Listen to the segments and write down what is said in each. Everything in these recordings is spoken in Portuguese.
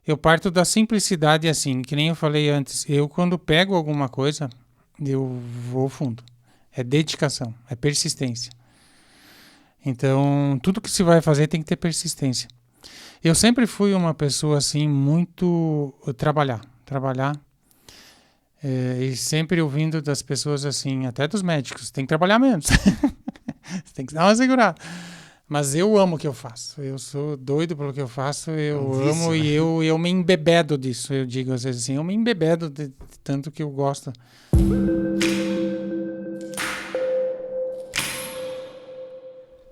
Eu parto da simplicidade assim, que nem eu falei antes. Eu, quando pego alguma coisa, eu vou fundo. É dedicação, é persistência. Então, tudo que se vai fazer tem que ter persistência. Eu sempre fui uma pessoa assim, muito trabalhar. E sempre ouvindo das pessoas assim, até dos médicos, tem que trabalhar menos. Tem que dar uma segurada. Mas eu amo o que eu faço. Eu sou doido pelo que eu faço. É um Eu vício, amo né? e eu me embebedo disso. Eu digo às vezes assim, eu me embebedo de tanto que eu gosto.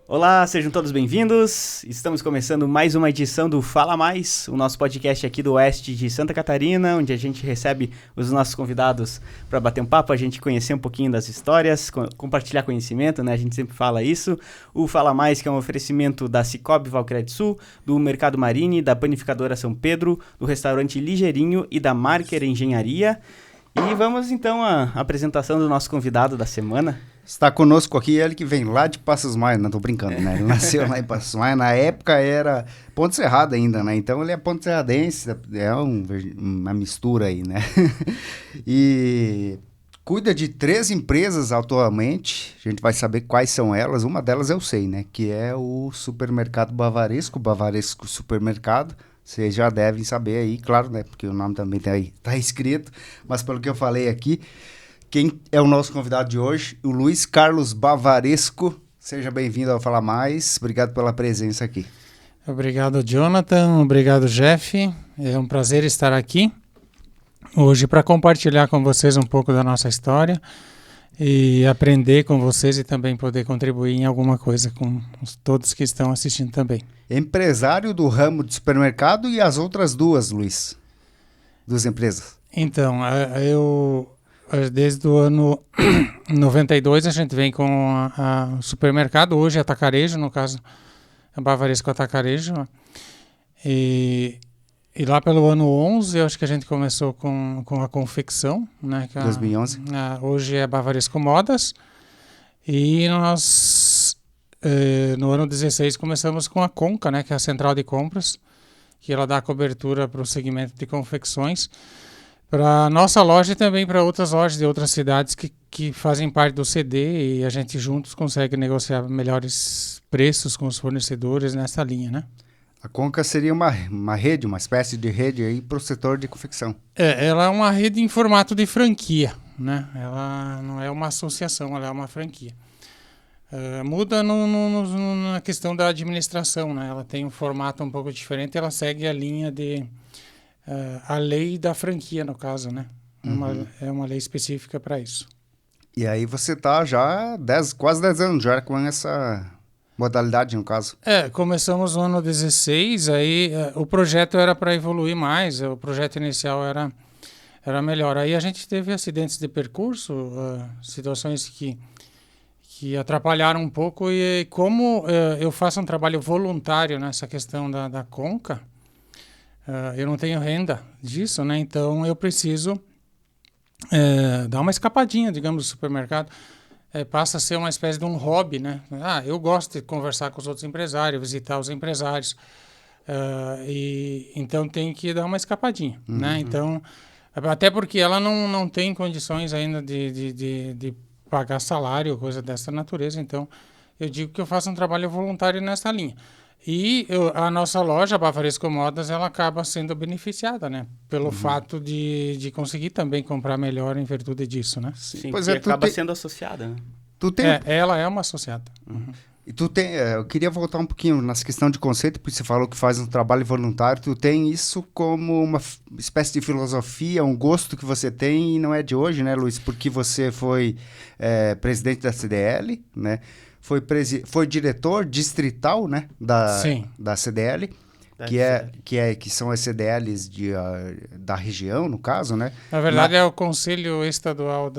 Olá, sejam todos bem-vindos. Estamos começando mais uma edição do Fala Mais, o nosso podcast aqui do oeste de Santa Catarina, onde a gente recebe os nossos convidados para bater um papo, a gente conhecer um pouquinho das histórias, compartilhar conhecimento, né? A gente sempre fala isso. O Fala Mais, que é um oferecimento da Cicobi Valcredsul, do Mercado Marini, da Panificadora São Pedro, do restaurante Ligeirinho e da Marker Engenharia. E vamos então à apresentação do nosso convidado da semana. Está conosco aqui ele que vem lá de Passos Maia, não tô brincando, né? Ele nasceu lá em Passos Maia, na época era Ponte Serrada ainda, né? Então ele é ponte serradense, uma mistura aí, né? E cuida de 3 empresas atualmente, a gente vai saber quais são elas, uma delas eu sei, né? Que é o Supermercado Bavaresco, Bavaresco Supermercado. Vocês já devem saber aí, claro, né? Porque o nome também tá escrito, mas pelo que eu falei aqui, quem é o nosso convidado de hoje? O Luiz Carlos Bavaresco. Seja bem-vindo ao Falar Mais. Obrigado pela presença aqui. Obrigado, Jonathan. Obrigado, Jeff. É um prazer estar aqui hoje para compartilhar com vocês um pouco da nossa história e aprender com vocês e também poder contribuir em alguma coisa com todos que estão assistindo também. Empresário do ramo de supermercado e as outras duas, Luiz? Duas empresas. Então, desde o ano 92 a gente vem com o supermercado, hoje é Atacarejo, no caso, é Bavaresco Atacarejo. E lá pelo ano 11, eu acho que a gente começou com a confecção, né? 2011. Hoje é Bavaresco Modas. E nós, no ano 16, começamos com a Conca, né? Que é a central de compras, que ela dá cobertura para o segmento de confecções, para nossa loja e também para outras lojas de outras cidades que fazem parte do CD e a gente juntos consegue negociar melhores preços com os fornecedores nessa linha, né? A Conca seria uma rede, uma espécie de rede aí para o setor de confecção. Ela é uma rede em formato de franquia, né? Ela não é uma associação, ela é uma franquia. Muda na questão da administração, né? Ela tem um formato um pouco diferente, ela segue a linha de... a lei da franquia, no caso, né? Uhum. É uma lei específica para isso. E aí você tá já quase 10 anos já com essa modalidade, no caso. Começamos no ano 16, aí o projeto era para evoluir mais, o projeto inicial era melhor. Aí a gente teve acidentes de percurso, situações que atrapalharam um pouco, e como eu faço um trabalho voluntário nessa questão da Conca, eu não tenho renda disso, né? Então eu preciso dar uma escapadinha, digamos, do supermercado. Passa a ser uma espécie de um hobby, né? Eu gosto de conversar com os outros empresários, visitar os empresários, e então tem que dar uma escapadinha, né? Então, até porque ela não tem condições ainda de pagar salário, coisa dessa natureza, então eu digo que eu faço um trabalho voluntário nessa linha. E a nossa loja, a Bavaresco Modas, ela acaba sendo beneficiada, né? Pelo fato de conseguir também comprar melhor em virtude disso, né? Sim, Pois porque acaba sendo associada, né? Ela é uma associada. E eu queria voltar um pouquinho nessa questão de conceito, porque você falou que faz um trabalho voluntário, tu tem isso como uma espécie de filosofia, um gosto que você tem, e não é de hoje, né, Luiz? Porque você foi presidente da CDL, né? Foi diretor distrital, né, da CDL, que são as CDLs da região, no caso, né? Na verdade, é o Conselho Estadual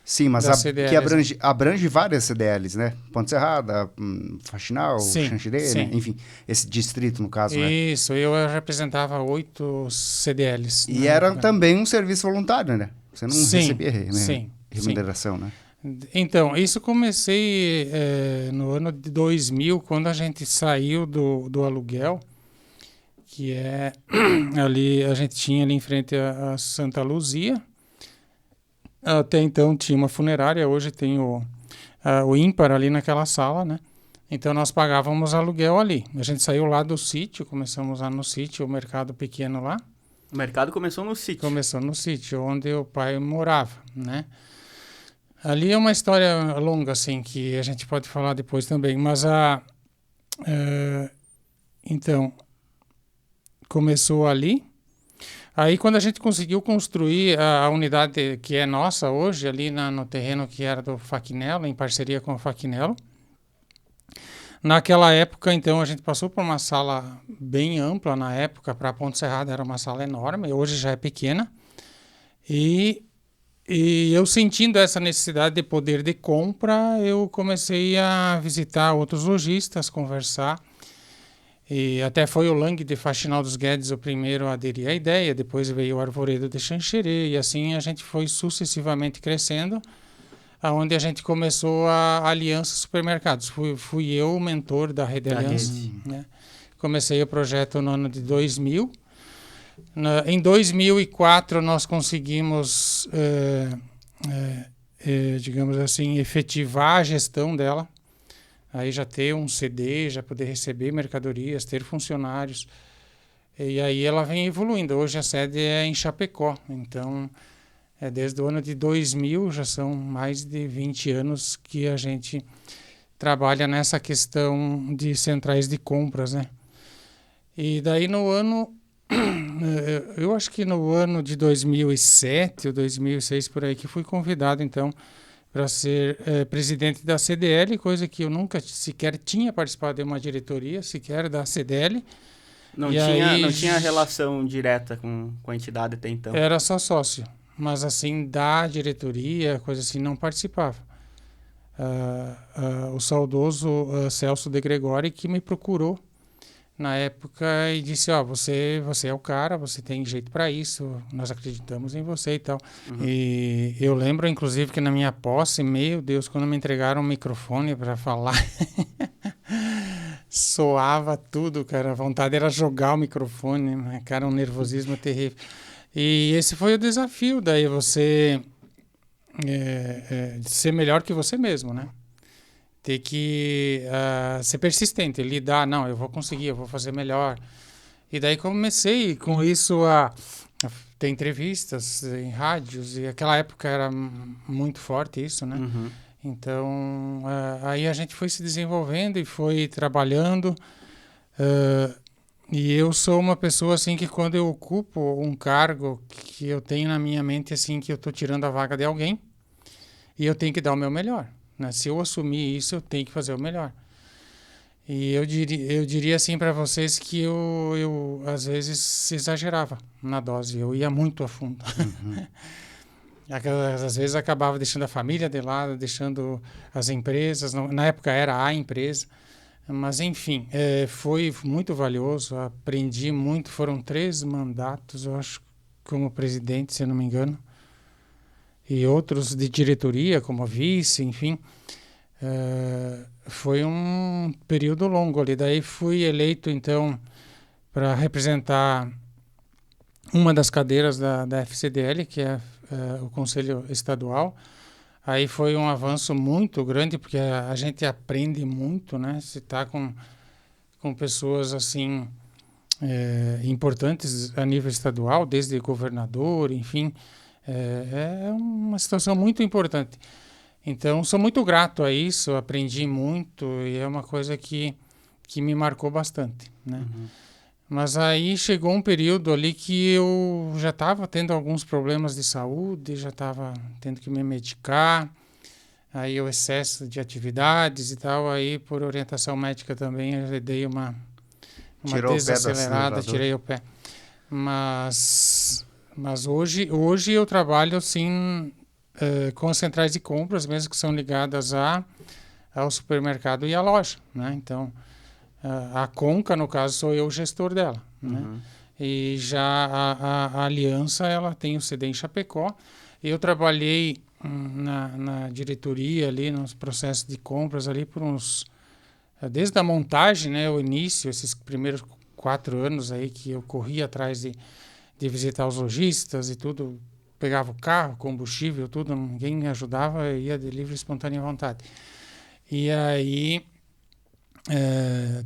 Sim, mas das CDLs, que abrange várias CDLs, né? Ponte Serrada, Faxinal, Xanxerê, né? Enfim, esse distrito, no caso, né? Isso, eu representava 8 CDLs. E era também um serviço voluntário, né? Você não recebia remuneração, né? Então, isso comecei no ano de 2000, quando a gente saiu do aluguel, que é ali, a gente tinha ali em frente a Santa Luzia. Até então tinha uma funerária, hoje tem o ímpar ali naquela sala, né? Então nós pagávamos aluguel ali. A gente saiu lá do sítio, começamos lá no sítio, o mercado pequeno lá. O mercado começou no sítio. Começou no sítio, onde o pai morava, né? Ali é uma história longa, assim, que a gente pode falar depois também, mas então, começou ali. Aí, quando a gente conseguiu construir a unidade que é nossa hoje, ali no terreno que era do Faquinello, em parceria com o Faquinello, naquela época, então, a gente passou por uma sala bem ampla na época. Para Ponte Serrada era uma sala enorme, hoje já é pequena. E eu sentindo essa necessidade de poder de compra, eu comecei a visitar outros lojistas, conversar. E até foi o Lang de Faxinal dos Guedes o primeiro a aderir à ideia, depois veio o Arvoredo de Xanxerê, e assim a gente foi sucessivamente crescendo, aonde a gente começou a Aliança Supermercados. Fui eu o mentor da Rede Aliança. Né? Comecei o projeto no ano de 2000. Em 2004 nós conseguimos, digamos assim, efetivar a gestão dela. Aí já ter um CD, já poder receber mercadorias, ter funcionários. E aí ela vem evoluindo. Hoje a sede é em Chapecó. Então, desde o ano de 2000, já são mais de 20 anos que a gente trabalha nessa questão de centrais de compras, né? E daí no ano, eu acho que no ano de 2007 ou 2006, por aí, que fui convidado, então, para ser presidente da CDL, coisa que eu nunca sequer tinha participado de uma diretoria, sequer da CDL. Não tinha relação direta com a entidade até então? Era só sócio, mas assim, da diretoria, coisa assim, não participava. O saudoso Celso de Gregori que me procurou na época e disse, você é o cara, você tem jeito para isso, nós acreditamos em você e tal. Uhum. E eu lembro, inclusive, que na minha posse, meu Deus, quando me entregaram um microfone para falar, soava tudo, cara, a vontade era jogar o microfone, né? Cara, um nervosismo terrível. E esse foi o desafio, daí você ser melhor que você mesmo, né? Ter que ser persistente, lidar, não, eu vou conseguir, eu vou fazer melhor. E daí comecei com isso a ter entrevistas em rádios, e aquela época era muito forte isso, né? Uhum. Então, aí a gente foi se desenvolvendo e foi trabalhando. E eu sou uma pessoa, assim, que quando eu ocupo um cargo que eu tenho na minha mente, assim, que eu estou tirando a vaga de alguém, e eu tenho que dar o meu melhor. Se eu assumir isso, eu tenho que fazer o melhor. E eu diria assim para vocês que eu às vezes exagerava na dose, eu ia muito a fundo. Uhum. Às vezes acabava deixando a família de lado, deixando as empresas, na época era a empresa, mas enfim, foi muito valioso, aprendi muito, foram 3 mandatos, eu acho, como presidente, se eu não me engano. E outros de diretoria, como vice, enfim. Foi um período longo ali. Daí fui eleito, então, para representar uma das cadeiras da FCDL, que é o Conselho Estadual. Aí foi um avanço muito grande, porque a gente aprende muito, né? Se está com pessoas, assim, importantes a nível estadual, desde governador, enfim... É uma situação muito importante. Então, sou muito grato a isso, aprendi muito e é uma coisa que me marcou bastante, né? Uhum. Mas aí chegou um período ali que eu já estava tendo alguns problemas de saúde, já estava tendo que me medicar, aí o excesso de atividades e tal, aí por orientação médica também eu dei uma desacelerada, tirei o pé. Mas hoje eu trabalho assim com as centrais de compras, mesmo que são ligadas ao supermercado e à loja, né? Então, a Conca, no caso, sou eu o gestor dela, uhum. Né? E já a Aliança, ela tem o CD em Chapecó. Eu trabalhei na diretoria ali, nos processos de compras ali por desde a montagem, né? O início, esses primeiros 4 anos aí que eu corri atrás de visitar os lojistas e tudo, pegava o carro, combustível, tudo, ninguém me ajudava, eu ia de livre e espontânea vontade. E aí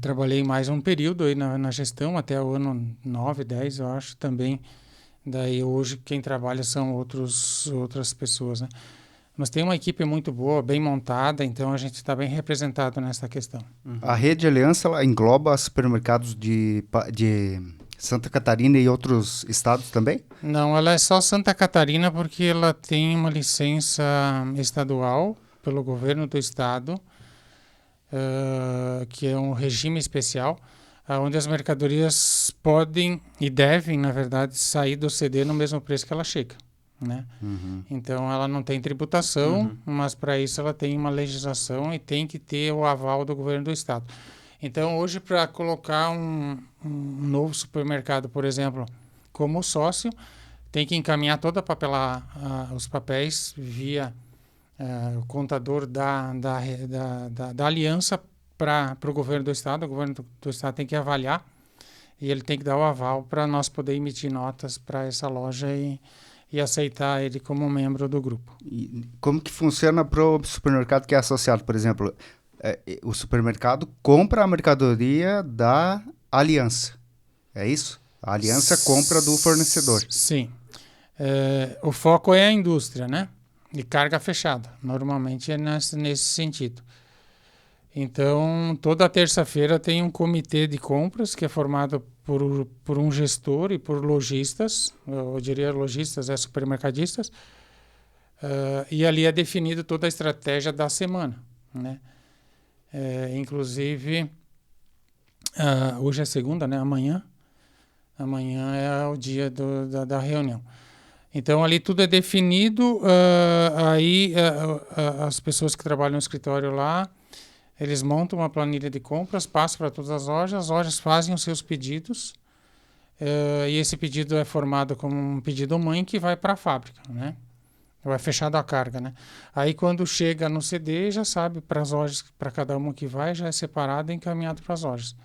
trabalhei mais um período aí na gestão, até o ano 9, 10, eu acho, também. Daí hoje quem trabalha são outras pessoas, né? Mas tem uma equipe muito boa, bem montada, então a gente está bem representado nessa questão. A Rede Aliança ela engloba supermercados de Santa Catarina e outros estados também? Não, ela é só Santa Catarina porque ela tem uma licença estadual pelo governo do estado, que é um regime especial, onde as mercadorias podem e devem, na verdade, sair do CD no mesmo preço que ela chega, né? Então ela não tem tributação, mas para isso ela tem uma legislação e tem que ter o aval do governo do estado. Então hoje, para colocar um novo supermercado, por exemplo, como sócio, tem que encaminhar toda os papéis via o contador da aliança para o governo do estado. O governo do estado tem que avaliar e ele tem que dar o aval para nós poder emitir notas para essa loja e aceitar ele como membro do grupo. E como que funciona para o supermercado que é associado? Por exemplo, o supermercado compra a mercadoria da aliança, é isso? A aliança compra do fornecedor. Sim. O foco é a indústria, né? E carga fechada. Normalmente é nesse sentido. Então, toda terça-feira tem um comitê de compras que é formado por um gestor e por lojistas, eu diria lojistas, supermercadistas, e ali é definido toda a estratégia da semana, né? Inclusive, hoje é segunda, né? Amanhã é o dia da reunião. Então, ali tudo é definido, as pessoas que trabalham no escritório lá, eles montam uma planilha de compras, passam para todas as lojas fazem os seus pedidos, e esse pedido é formado como um pedido mãe que vai para a fábrica, né? Vai fechado a carga, né? Aí quando chega no CD, já sabe para as lojas, para cada uma que vai, já é separado e encaminhado para as lojas.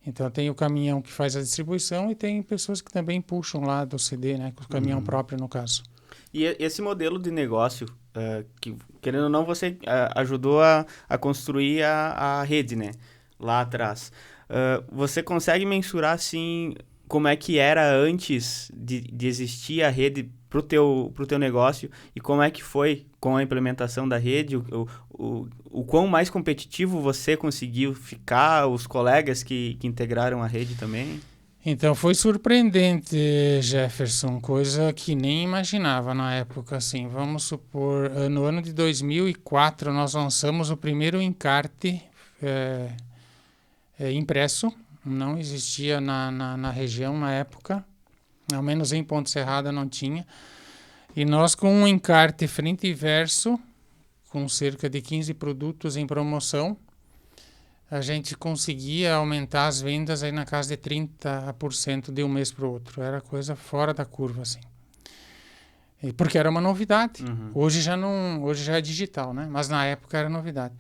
Então tem o caminhão que faz a distribuição e tem pessoas que também puxam lá do CD, né? Com o caminhão próprio, no caso. E esse modelo de negócio, que querendo ou não, você ajudou a construir a rede, né? Lá atrás. Você consegue mensurar, assim, como é que era antes de existir a rede pro teu negócio e como é que foi com a implementação da rede, o quão mais competitivo você conseguiu ficar, os colegas que integraram a rede também? Então foi surpreendente, Jefferson, coisa que nem imaginava na época, assim. Vamos supor, no ano de 2004 nós lançamos o primeiro encarte impresso, não existia na região na época, ao menos em Ponte Serrada não tinha. E nós com um encarte frente e verso, com cerca de 15 produtos em promoção, a gente conseguia aumentar as vendas aí na casa de 30% de um mês para o outro. Era coisa fora da curva, assim. Porque era uma novidade. Hoje já é digital, né? Mas na época era novidade.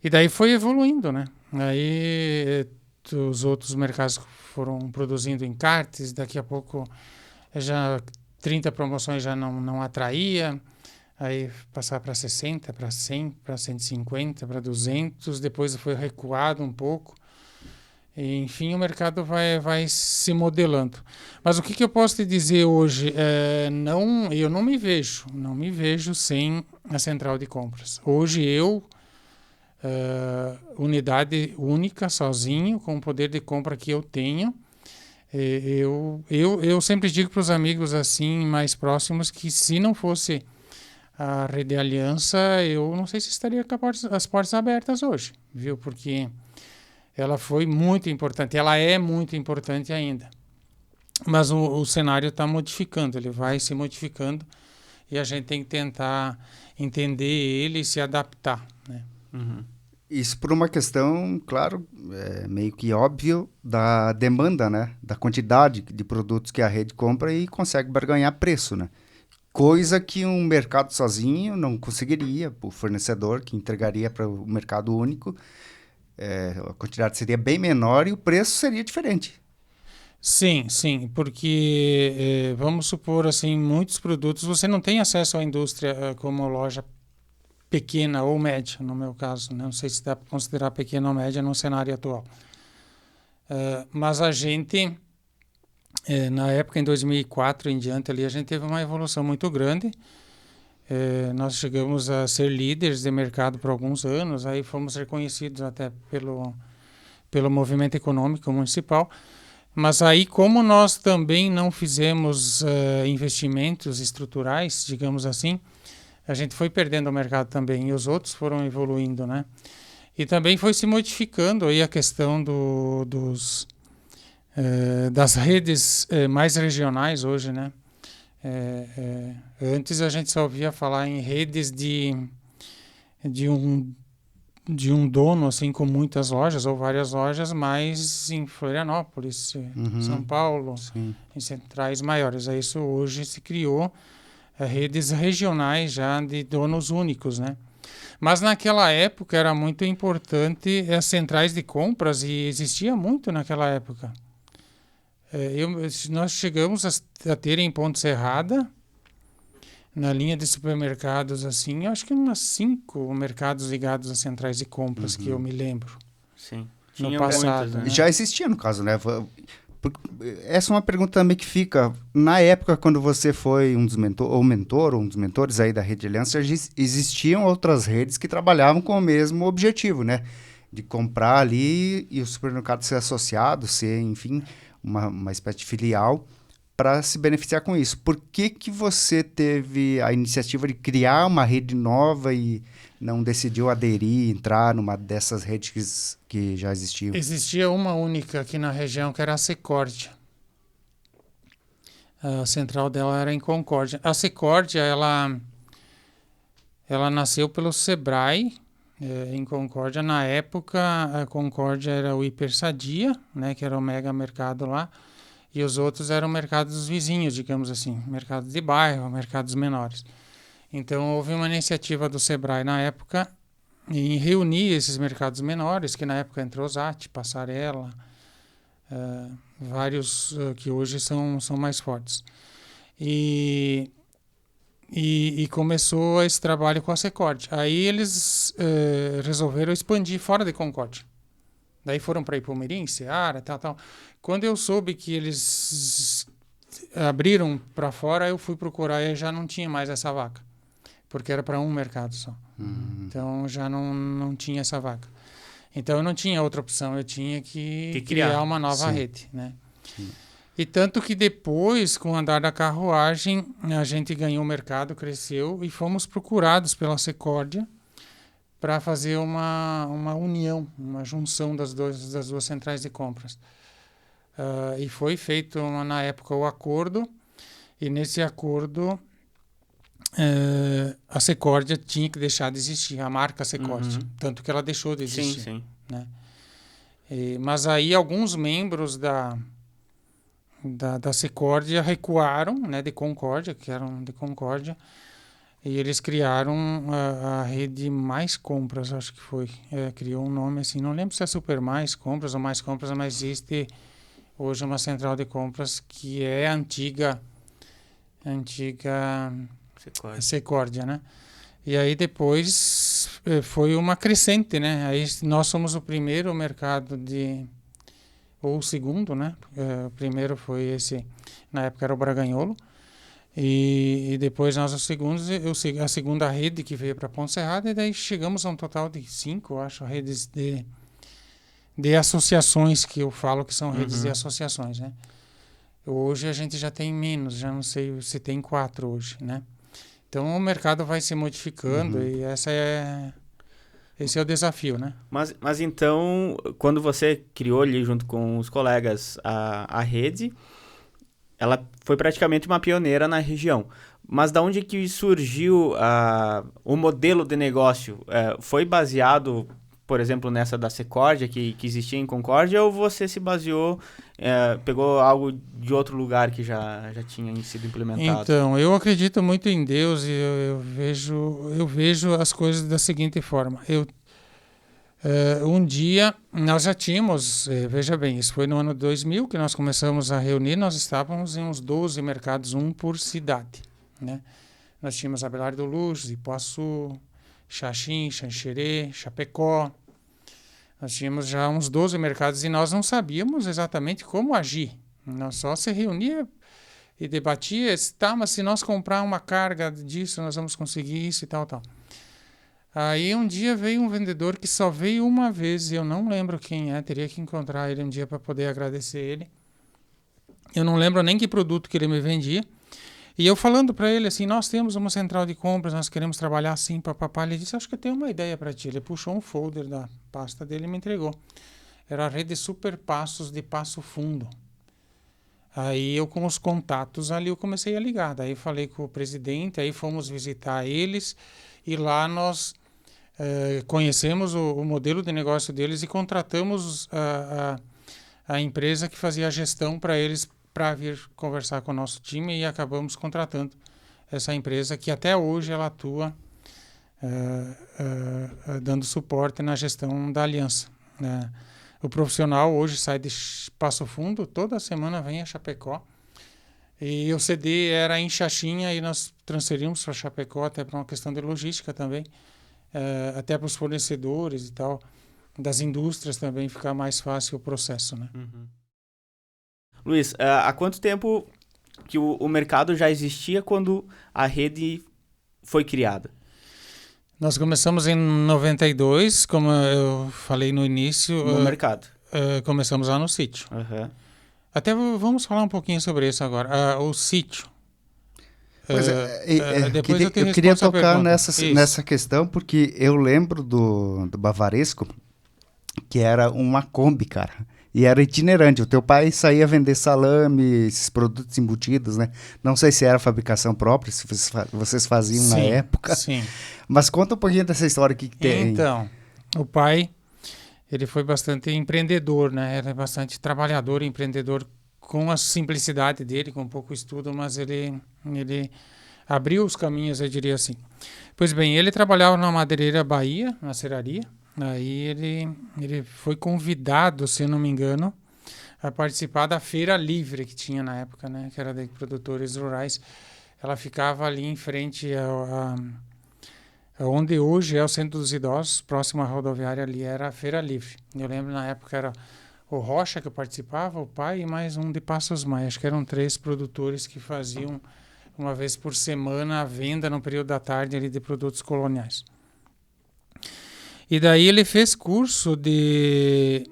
E daí foi evoluindo, né? Aí os outros mercados foram produzindo encartes, daqui a pouco já 30 promoções já não atraía. Aí passar para 60, para 100, para 150, para 200, depois foi recuado um pouco. E, enfim, o mercado vai se modelando. Mas o que eu posso te dizer hoje? Eu não me vejo sem a central de compras. Hoje unidade única, sozinho, com o poder de compra que eu tenho, eu sempre digo para os amigos assim mais próximos que se não fosse a Rede Aliança, eu não sei se estaria com as portas abertas hoje, viu? Porque ela foi muito importante, ela é muito importante ainda. Mas o cenário está modificando, ele vai se modificando e a gente tem que tentar entender ele e se adaptar, né? Isso por uma questão, claro, meio que óbvio, da demanda, né? Da quantidade de produtos que a rede compra e consegue barganhar preço, né? Coisa que um mercado sozinho não conseguiria, o fornecedor que entregaria para o mercado único, a quantidade seria bem menor e o preço seria diferente. Sim, porque vamos supor assim, muitos produtos você não tem acesso à indústria como loja pequena ou média, no meu caso, né? Não sei se dá para considerar pequena ou média no cenário atual. Mas a gente, na época, em 2004 em diante, ali, a gente teve uma evolução muito grande. Nós chegamos a ser líderes de mercado por alguns anos, aí fomos reconhecidos até pelo movimento econômico municipal. Mas aí, como nós também não fizemos investimentos estruturais, digamos assim, a gente foi perdendo o mercado também, e os outros foram evoluindo, né? E também foi se modificando aí a questão das redes mais regionais hoje, né? Antes a gente só ouvia falar em redes de um dono, assim, com muitas lojas ou várias lojas, mas em Florianópolis, São Paulo, Sim. em centrais maiores. Aí isso hoje se criou redes regionais já de donos únicos, né? Mas naquela época era muito importante as centrais de compras e existia muito naquela época. Nós chegamos a ter em Ponte Serrada, na linha de supermercados, assim, acho que umas 5 mercados ligados a centrais de compras que eu me lembro. Sim. No Tinha passado, muitas, né? né? Já existia, no caso, né? Essa é uma pergunta também que fica. Na época, quando você foi um dos mentor ou um dos mentores aí da Rede Aliança, existiam outras redes que trabalhavam com o mesmo objetivo, né? De comprar ali e o supermercado ser associado, ser, enfim, uma espécie de filial para se beneficiar com isso. Por que você teve a iniciativa de criar uma rede nova e não decidiu aderir, entrar numa dessas redes que já existiam? Existia uma única aqui na região, que era a Secórdia. A central dela era em Concórdia. A Secórdia, ela nasceu pelo Sebrae, em Concórdia. Na época, a Concórdia era o Hiper Sadia, né, que era o mega mercado lá, e os outros eram mercados vizinhos, digamos assim, mercados de bairro, mercados menores. Então, houve uma iniciativa do Sebrae na época em reunir esses mercados menores, que na época entrou Zate, Passarela, vários que hoje são mais fortes. E começou esse trabalho com a Secórdia. Aí eles resolveram expandir fora de Concórdia. Daí foram para Ipumirim, Seara, tal. Quando eu soube que eles abriram para fora, eu fui procurar e já não tinha mais essa vaca. Porque era para um mercado só. Então já não tinha essa vaca. Então eu não tinha outra opção, eu tinha que criar uma nova rede, né? Sim. E tanto que depois, com o andar da carruagem, a gente ganhou o mercado, cresceu e fomos procurados pela Secórdia para fazer uma união, uma junção das duas centrais de compras. E foi feito, na época, o acordo, e nesse acordo a Secórdia tinha que deixar de existir, a marca Secórdia, tanto que ela deixou de existir. Sim. Né? Mas aí alguns membros da Secórdia recuaram, né, de Concórdia, que eram de Concórdia, e eles criaram a rede Mais Compras, acho que foi. Criou um nome assim, não lembro se é Super Mais Compras ou Mais Compras, mas existe hoje uma central de compras que é a antiga Secórdia, né? E aí depois foi uma crescente, né? Aí nós somos o primeiro mercado ou o segundo, né? O primeiro foi esse, na época era o Braganholo, e depois nós os segundos, a segunda rede que veio para Ponte Serrada, e daí chegamos a um total de 5, acho, redes de associações, que eu falo que são redes de associações, né? Hoje a gente já tem menos, já não sei se tem 4 hoje, né? Então o mercado vai se modificando e esse é o desafio, né? Mas então, quando você criou ali junto com os colegas a rede, ela foi praticamente uma pioneira na região. Mas da onde que surgiu o modelo de negócio? Foi baseado, por exemplo, nessa da Secórdia, que existia em Concórdia, ou você se baseou, pegou algo de outro lugar que já tinha sido implementado? Então, eu acredito muito em Deus e eu vejo as coisas da seguinte forma. Um dia, nós já tínhamos, veja bem, isso foi no ano 2000 que nós começamos a reunir, nós estávamos em uns 12 mercados, um por cidade, né? Nós tínhamos Abelardo do Luz, Ipuaçu, Xaxim, Xanxerê, Chapecó. Nós tínhamos já uns 12 mercados e nós não sabíamos exatamente como agir. Nós só se reunia e debatia, tá, mas se nós comprar uma carga disso, nós vamos conseguir isso e tal, tal. Aí um dia veio um vendedor que só veio uma vez, e eu não lembro quem é, teria que encontrar ele um dia para poder agradecer ele. Eu não lembro nem que produto que ele me vendia. E eu falando para ele assim, nós temos uma central de compras, nós queremos trabalhar assim, papapá. Ele disse, acho que eu tenho uma ideia para ti. Ele puxou um folder da pasta dele e me entregou. Era a rede Super Passos de Passo Fundo. Aí eu com os contatos ali eu comecei a ligar. Daí falei com o presidente, aí fomos visitar eles e lá nós conhecemos o modelo de negócio deles e contratamos a empresa que fazia a gestão para eles para vir conversar com o nosso time e acabamos contratando essa empresa que até hoje ela atua dando suporte na gestão da aliança. O profissional hoje sai de Passo Fundo, toda semana vem a Chapecó e o CD era em Xaxim e nós transferimos para Chapecó até para uma questão de logística também, até para os fornecedores e tal, das indústrias também ficar mais fácil o processo, né? Uhum. Luiz, há quanto tempo que o mercado já existia quando a rede foi criada? Nós começamos em 92, como eu falei no início. No mercado. Começamos lá no sítio. Uhum. Até vamos falar um pouquinho sobre isso agora. O sítio. Pois Depois eu te queria respondo tocar pergunta. nessa questão, porque eu lembro do Bavaresco, que era uma Kombi, cara. E era itinerante. O teu pai saía vender salame, esses produtos embutidos, né? Não sei se era fabricação própria, se vocês faziam na época. Sim. Mas conta um pouquinho dessa história que tem. Então, o pai, ele foi bastante empreendedor, né? Ele é bastante trabalhador, empreendedor, com a simplicidade dele, com pouco estudo, mas ele abriu os caminhos, eu diria assim. Pois bem, ele trabalhava na Madeireira Bahia, na serraria. Aí ele foi convidado, se eu não me engano, a participar da Feira Livre que tinha na época, né? Que era de produtores rurais. Ela ficava ali em frente onde hoje é o Centro dos Idosos, próximo à rodoviária ali, era a Feira Livre. Eu lembro na época era o Rocha que participava, o pai e mais um de Passos Maia. Acho que eram 3 produtores que faziam uma vez por semana a venda no período da tarde ali de produtos coloniais. E daí ele fez curso de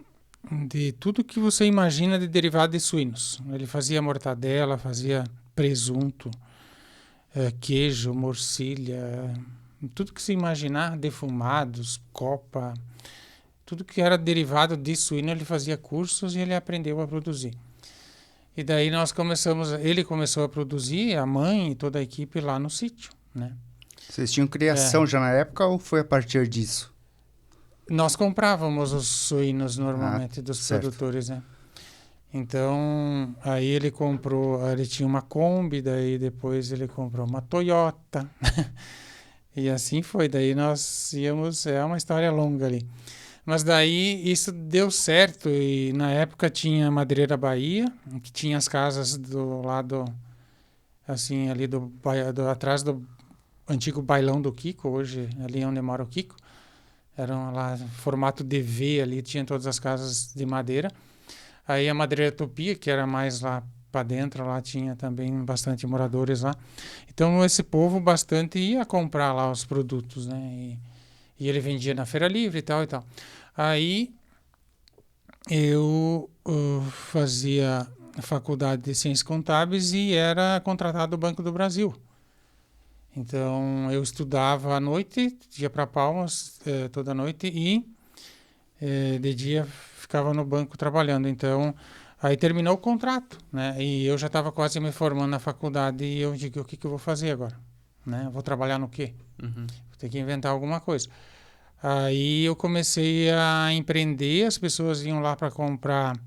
tudo que você imagina de derivado de suínos. Ele fazia mortadela, fazia presunto, queijo, morcilha, tudo que se imaginar, defumados, copa, tudo que era derivado de suíno ele fazia cursos e ele aprendeu a produzir. E daí ele começou a produzir, a mãe e toda a equipe lá no sítio, né? Vocês tinham criação já na época ou foi a partir disso? Nós comprávamos os suínos normalmente dos produtores, né? Então, aí ele tinha uma Kombi, daí depois ele comprou uma Toyota, e assim foi, daí nós íamos, é uma história longa ali. Mas daí isso deu certo, e na época tinha a Madeireira Bahia, que tinha as casas do lado, assim, ali atrás do antigo bailão do Kiko, hoje ali onde mora o Kiko. Eram lá, formato de V ali, tinha todas as casas de madeira. Aí a Madeireira Utopia, que era mais lá para dentro, lá tinha também bastante moradores lá. Então esse povo bastante ia comprar lá os produtos, né? E ele vendia na Feira Livre e tal e tal. Aí eu fazia a faculdade de Ciências Contábeis e era contratado do Banco do Brasil. Então, eu estudava à noite, ia para Palmas toda noite e de dia ficava no banco trabalhando. Então, aí terminou o contrato, né? E eu já estava quase me formando na faculdade e eu digo, o que eu vou fazer agora? Né? Vou trabalhar no quê? Uhum. Vou ter que inventar alguma coisa. Aí eu comecei a empreender, as pessoas iam lá para comprar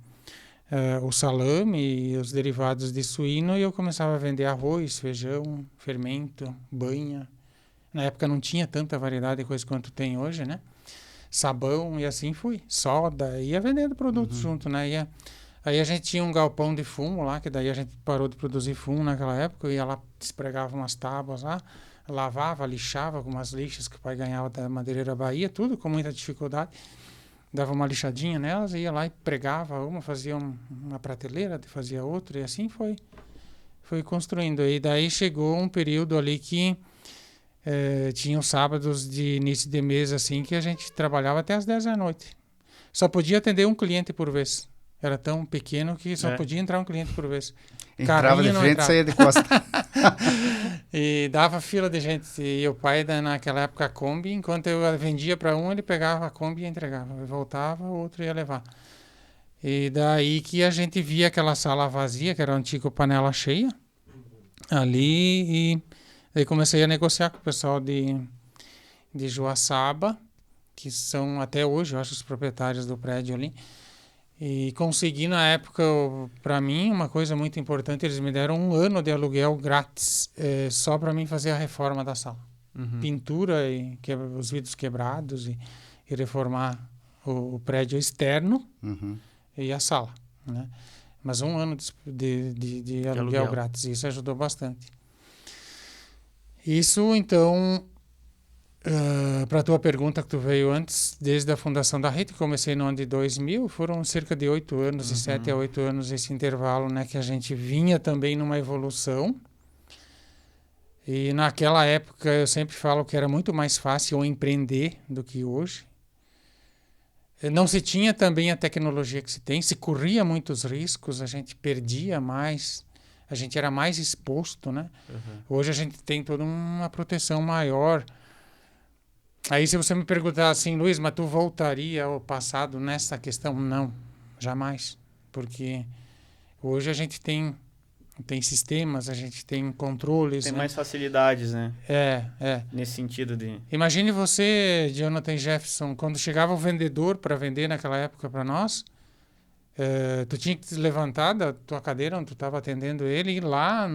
o salame e os derivados de suíno e eu começava a vender arroz, feijão, fermento, banha. Na época não tinha tanta variedade de coisa quanto tem hoje, né? sabão e assim fui. Soda, ia vendendo produtos junto, né? Aí a gente tinha um galpão de fumo lá, que daí a gente parou de produzir fumo naquela época, eu ia lá, despregava umas tábuas lá, lavava, lixava com umas lixas que o pai ganhava da Madeireira Bahia, tudo com muita dificuldade. Dava uma lixadinha nelas, ia lá e pregava uma, fazia uma prateleira, fazia outra, e assim foi construindo. E daí chegou um período ali que tinha os sábados de início de mês, assim, que a gente trabalhava até as 10 da noite. Só podia atender um cliente por vez. Era tão pequeno que só podia entrar um cliente por vez. Entrava de frente e saía de costa. E dava fila de gente. E o pai, naquela época, a Kombi, enquanto eu vendia para um, ele pegava a Kombi e entregava. E voltava, o outro ia levar. E daí que a gente via aquela sala vazia, que era o antigo Panela Cheia, ali, e daí comecei a negociar com o pessoal de Joaçaba, que são até hoje, eu acho, os proprietários do prédio ali. E consegui, na época, para mim, uma coisa muito importante, eles me deram 1 ano de aluguel grátis, só para mim fazer a reforma da sala. Pintura, e os vidros quebrados, e reformar o prédio externo e a sala, né? Mas 1 ano de aluguel grátis, isso ajudou bastante. Isso, então... para a tua pergunta que tu veio antes, desde a fundação da rede, comecei no ano de 2000, foram cerca de 8 anos, de 7 a 8 anos esse intervalo, né, que a gente vinha também numa evolução. E naquela época eu sempre falo que era muito mais fácil empreender do que hoje. Não se tinha também a tecnologia que se tem, se corria muitos riscos, a gente perdia mais, a gente era mais exposto, né? Hoje a gente tem toda uma proteção maior. Aí se você me perguntar assim, Luiz, mas tu voltaria ao passado nessa questão? Não, jamais. Porque hoje a gente tem sistemas, a gente tem controles. Tem, né, mais facilidades, né? É. Nesse sentido de... Imagine você, Jonathan Jefferson, quando chegava o vendedor para vender naquela época para nós, tu tinha que te levantar da tua cadeira onde tu estava atendendo ele e ir lá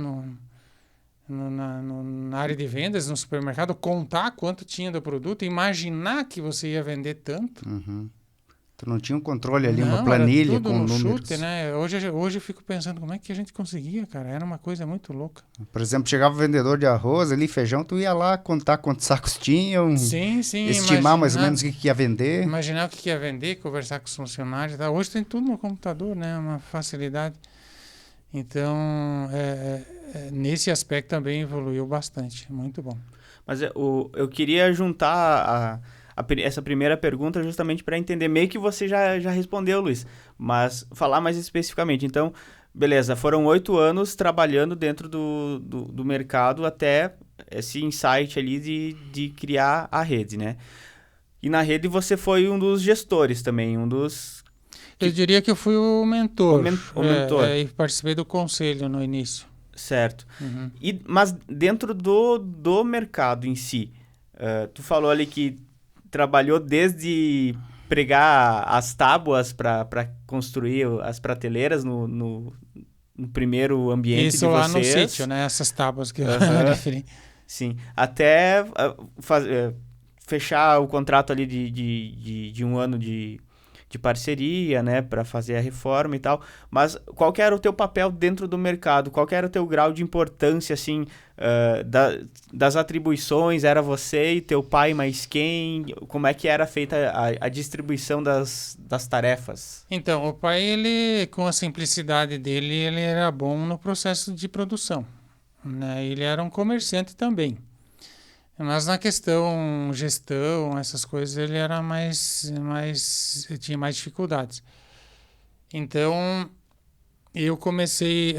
na área de vendas, no supermercado, contar quanto tinha do produto, imaginar que você ia vender tanto. Tu não tinha um controle ali, uma planilha tudo com no números. Chute, né? Hoje eu fico pensando como é que a gente conseguia, cara. Era uma coisa muito louca. Por exemplo, chegava o vendedor de arroz ali, feijão, tu ia lá contar quantos sacos tinham, sim, estimar mais ou menos o que ia vender. Imaginar o que ia vender, conversar com os funcionários. Tá? Hoje tem tudo no computador, né? Uma facilidade. Então, nesse aspecto também evoluiu bastante. Muito bom. Mas eu queria juntar essa primeira pergunta justamente para entender. Meio que você já respondeu, Luiz, mas falar mais especificamente. Então, beleza, foram 8 anos trabalhando dentro do mercado até esse insight ali de criar a rede, né? E na rede você foi um dos gestores também, um dos... Eu diria que eu fui o mentor. O mentor. E participei do conselho no início. Certo. Mas dentro do mercado em si, tu falou ali que trabalhou desde pregar as tábuas para construir as prateleiras no primeiro ambiente de vocês. Isso lá no sítio, né? Essas tábuas que eu referi. Sim. Até fechar o contrato ali de 1 ano de parceria, né, para fazer a reforma e tal. Mas qual que era o teu papel dentro do mercado? Qual que era o teu grau de importância, assim, das atribuições? Era você e teu pai mais quem? Como é que era feita a distribuição das tarefas? Então, o pai, ele, com a simplicidade dele, ele era bom no processo de produção, né? Ele era um comerciante também. Mas na questão gestão, essas coisas, ele era tinha mais dificuldades. Então, eu comecei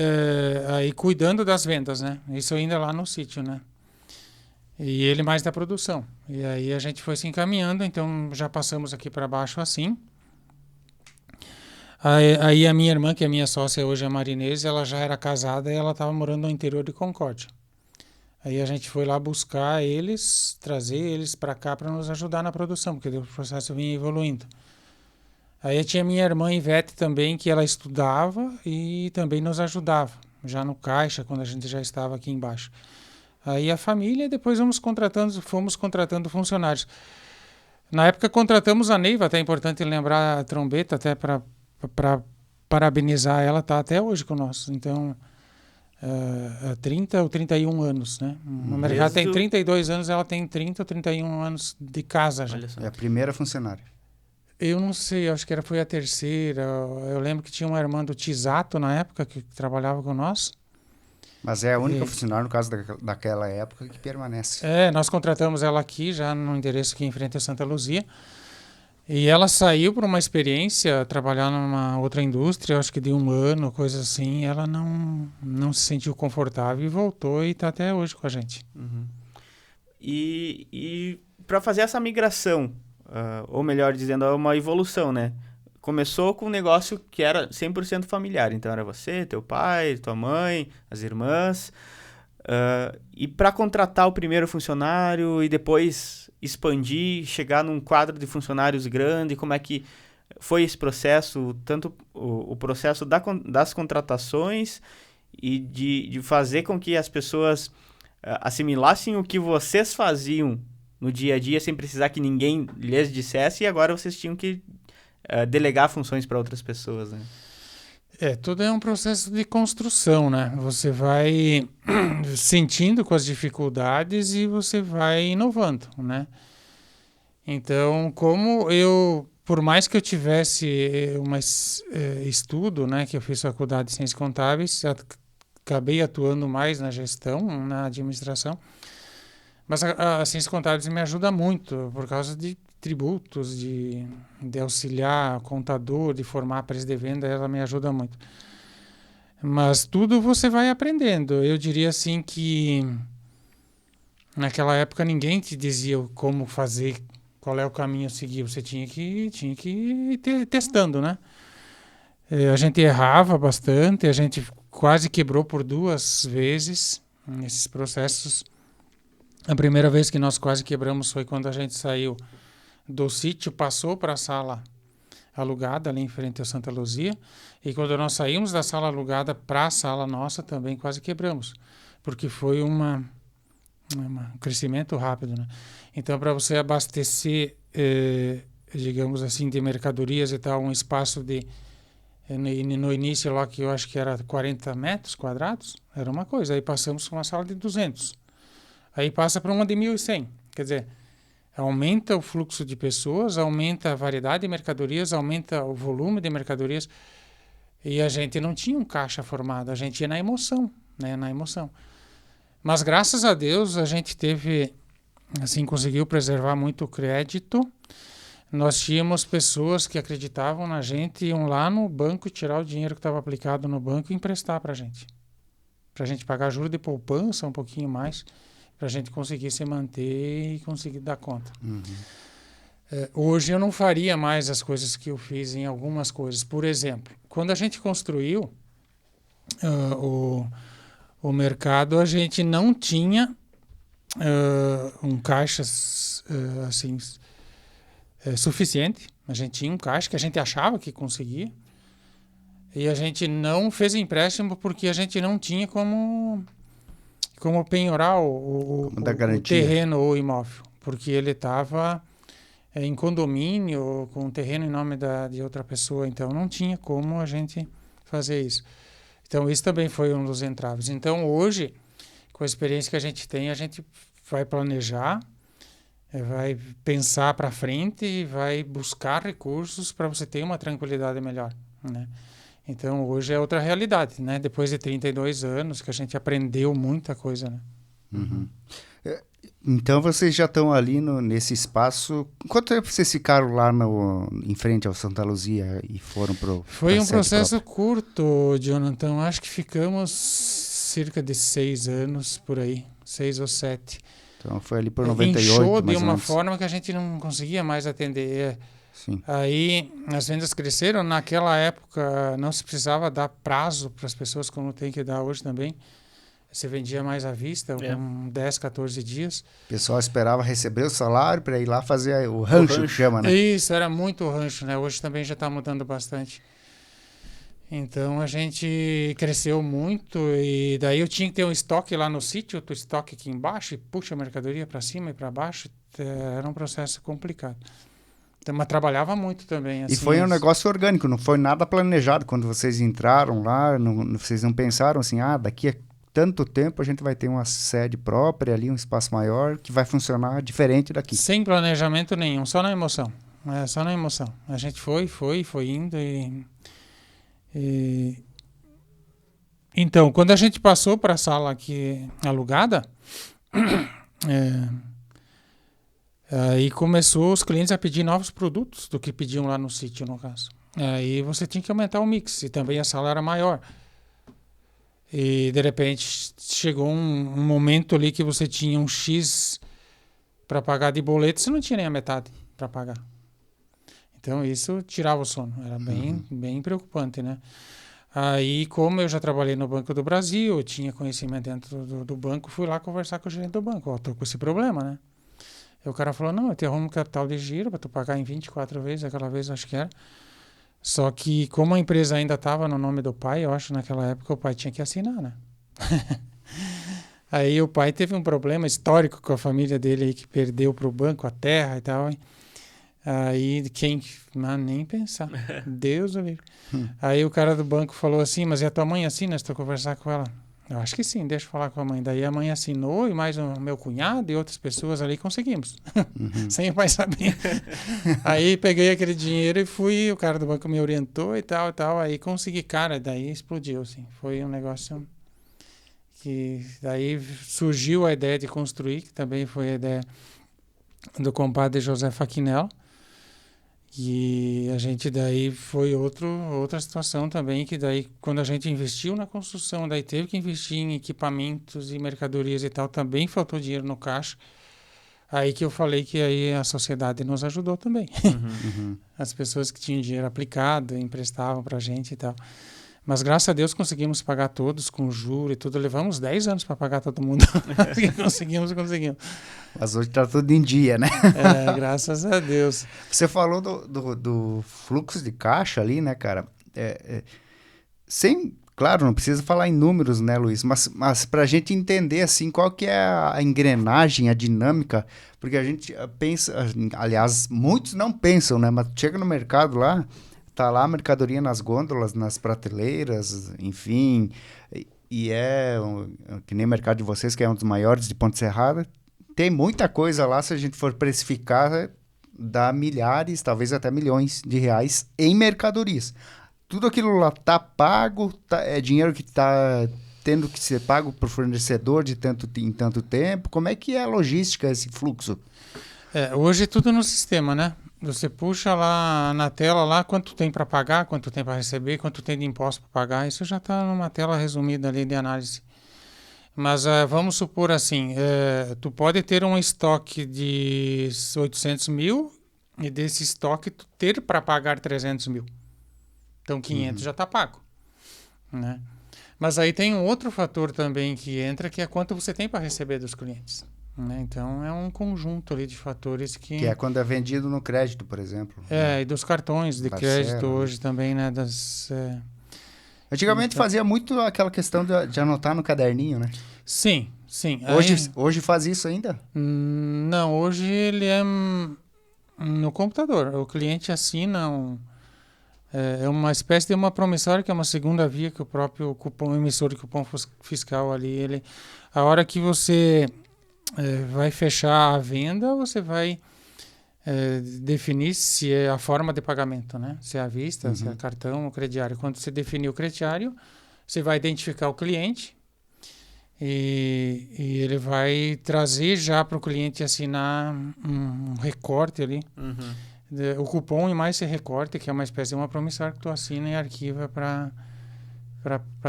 aí cuidando das vendas, né? Isso ainda lá no sítio, né? E ele mais da produção. E aí a gente foi se encaminhando, então já passamos aqui para baixo assim. Aí a minha irmã, que é minha sócia hoje, a Marinese, ela já era casada e ela estava morando no interior de Concórdia. Aí a gente foi lá buscar eles, trazer eles para cá para nos ajudar na produção, porque o processo vinha evoluindo. Aí tinha minha irmã Ivete também, que ela estudava e também nos ajudava, já no caixa, quando a gente já estava aqui embaixo. Aí a família, depois fomos contratando funcionários. Na época contratamos a Neiva, até é importante lembrar a trombeta, até para parabenizar ela, está até hoje conosco. Então, há 30 ou 31 anos, né? No mercado tem 32 anos, ela tem 30 ou 31 anos de casa já. É a primeira funcionária. Eu não sei, acho que foi a terceira. Eu lembro que tinha uma irmã do Tisato na época que trabalhava com nós. Mas é a única funcionária, no caso daquela época, que permanece. Nós contratamos ela aqui, já no endereço aqui em frente a Santa Luzia. E ela saiu por uma experiência, trabalhar numa outra indústria, acho que de 1 ano, coisa assim. Ela não se sentiu confortável e voltou e está até hoje com a gente. Uhum. E para fazer essa migração, ou melhor dizendo, uma evolução, né? Começou com um negócio que era 100% familiar. Então, era você, teu pai, tua mãe, as irmãs. E para contratar o primeiro funcionário e depois expandir, chegar num quadro de funcionários grande, como é que foi esse processo, tanto o processo das contratações e de fazer com que as pessoas assimilassem o que vocês faziam no dia a dia sem precisar que ninguém lhes dissesse, e agora vocês tinham que delegar funções para outras pessoas, né? Tudo é um processo de construção, né? Você vai sentindo com as dificuldades e você vai inovando, né? Então, por mais que eu tivesse estudo, né, que eu fiz faculdade de Ciências Contábeis, acabei atuando mais na gestão, na administração, mas a Ciências Contábeis me ajuda muito por causa de tributos, de auxiliar contador, de formar preço de venda, ela me ajuda muito. Mas tudo você vai aprendendo. Eu diria assim que naquela época ninguém te dizia como fazer, qual é o caminho a seguir. Você tinha que ir testando, né? A gente errava bastante, a gente quase quebrou por 2 vezes nesses processos. A primeira vez que nós quase quebramos foi quando a gente saiu do sítio, passou para a sala alugada ali em frente a Santa Luzia, e quando nós saímos da sala alugada para a sala nossa também quase quebramos, porque foi um crescimento rápido, né? Então, para você abastecer, digamos assim, de mercadorias e tal, um espaço no início lá que eu acho que era 40 metros quadrados, era uma coisa, aí passamos para uma sala de 200, aí passa para uma de 1.100, quer dizer, aumenta o fluxo de pessoas, aumenta a variedade de mercadorias, aumenta o volume de mercadorias. E a gente não tinha um caixa formado, a gente ia na emoção, né? Na emoção. Mas graças a Deus a gente conseguiu preservar muito o crédito. Nós tínhamos pessoas que acreditavam na gente e iam lá no banco tirar o dinheiro que estava aplicado no banco e emprestar para a gente pagar juros de poupança um pouquinho mais, para a gente conseguir se manter e conseguir dar conta. Uhum. Hoje eu não faria mais as coisas que eu fiz em algumas coisas. Por exemplo, quando a gente construiu o mercado, a gente não tinha um caixa suficiente. A gente tinha um caixa que a gente achava que conseguia. E a gente não fez empréstimo porque a gente não tinha como penhorar o terreno ou imóvel, porque ele estava em condomínio, com terreno em nome de outra pessoa, então não tinha como a gente fazer isso. Então isso também foi um dos entraves. Então hoje, com a experiência que a gente tem, a gente vai planejar, vai pensar para frente e vai buscar recursos para você ter uma tranquilidade melhor, né? Então, hoje é outra realidade, né? Depois de 32 anos que a gente aprendeu muita coisa, né? Uhum. Então, vocês já estão ali nesse espaço. Quanto tempo vocês ficaram lá em frente ao Santa Luzia e foram para o... Foi um processo curto, Jonathan. Acho que ficamos cerca de 6 anos por aí, 6 ou 7. Então, foi ali por 98, Inchou de mais ou uma menos. forma que a gente não conseguia mais atender. Sim. Aí as vendas cresceram. Naquela época não se precisava dar prazo para as pessoas como tem que dar hoje também. Você vendia mais à vista, com 10, 14 dias. O pessoal esperava receber o salário para ir lá fazer o rancho, que chama, né? Isso, era muito rancho, né? Hoje também já está mudando bastante. Então a gente cresceu muito e daí eu tinha que ter um estoque lá no sítio, outro estoque aqui embaixo, e puxa a mercadoria para cima e para baixo. Era um processo complicado. Então, mas trabalhava muito também. E Assim, foi um negócio orgânico, não foi nada planejado. Quando vocês entraram lá, vocês não pensaram assim, daqui a tanto tempo a gente vai ter uma sede própria ali, um espaço maior, que vai funcionar diferente daqui. Sem planejamento nenhum, só na emoção. Só na emoção. A gente foi indo Então, quando a gente passou para a sala aqui alugada, aí começou os clientes a pedir novos produtos do que pediam lá no sítio, no caso. Aí você tinha que aumentar o mix e também a sala era maior. E de repente chegou um momento ali que você tinha um X para pagar de boleto, você não tinha nem a metade para pagar. Então isso tirava o sono, era bem preocupante, né? Aí, como eu já trabalhei no Banco do Brasil, eu tinha conhecimento dentro do banco, fui lá conversar com o gerente do banco. Tô com esse problema, né? E o cara falou, não, eu te arrumo um capital de giro para tu pagar em 24 vezes, aquela vez acho que era. Só que como a empresa ainda estava no nome do pai, eu acho naquela época o pai tinha que assinar, né? Aí o pai teve um problema histórico com a família dele aí, que perdeu para o banco a terra e tal. Aí nem pensar. Deus o livre. Aí o cara do banco falou assim, mas e a tua mãe assina se tu conversar com ela? Eu acho que sim, deixa eu falar com a mãe. Daí a mãe assinou e mais o meu cunhado e outras pessoas ali conseguimos. Sem o pai saber. Aí peguei aquele dinheiro e fui, o cara do banco me orientou e tal. Aí consegui, cara, daí explodiu, assim. Foi um negócio que daí surgiu a ideia de construir, que também foi a ideia do compadre José Faquinel. E a gente daí foi outra situação também, que daí quando a gente investiu na construção, daí teve que investir em equipamentos e mercadorias e tal, também faltou dinheiro no caixa. Aí que eu falei que aí a sociedade nos ajudou também. As pessoas que tinham dinheiro aplicado, emprestavam pra gente e tal. Mas graças a Deus conseguimos pagar todos com juros e tudo. Levamos 10 anos para pagar todo mundo. conseguimos. Mas hoje tá tudo em dia, né? Graças a Deus. Você falou do fluxo de caixa ali, né, cara? Claro, não precisa falar em números, né, Luiz? Mas para a gente entender, assim, qual que é a engrenagem, a dinâmica, porque a gente pensa, aliás, muitos não pensam, né? Mas chega no mercado lá, tá lá a mercadoria nas gôndolas, nas prateleiras, enfim, e que nem o mercado de vocês, que é um dos maiores de Ponte Serrada, tem muita coisa lá, se a gente for precificar, dá milhares, talvez até milhões de reais em mercadorias. Tudo aquilo lá tá pago, é dinheiro que tá tendo que ser pago por fornecedor em tanto tempo. Como é que é a logística, esse fluxo? Hoje é tudo no sistema, né? Você puxa lá na tela lá quanto tem para pagar, quanto tem para receber, quanto tem de imposto para pagar. Isso já está numa tela resumida ali de análise. Mas vamos supor assim, tu pode ter um estoque de 800 mil e desse estoque tu ter para pagar 300 mil. Então 500 já está pago, né? Mas aí tem um outro fator também que entra, que é quanto você tem para receber dos clientes. Né? Então é um conjunto ali de fatores que é quando é vendido no crédito, por exemplo. E dos cartões de crédito hoje também, né? Antigamente fazia muito aquela questão de anotar no caderninho, né? Sim. Hoje faz isso ainda? Não, hoje ele é no computador. O cliente assina é uma espécie de uma promissória, que é uma segunda via, que o próprio cupom, emissor de cupom fiscal ali, a hora que você vai fechar a venda, você vai definir se é a forma de pagamento, né? Se é à vista, se é cartão ou crediário. Quando você definir o crediário, você vai identificar o cliente e ele vai trazer já para o cliente assinar um recorte ali, o cupom e mais esse recorte, que é uma espécie de uma promissória que tu assina e arquiva para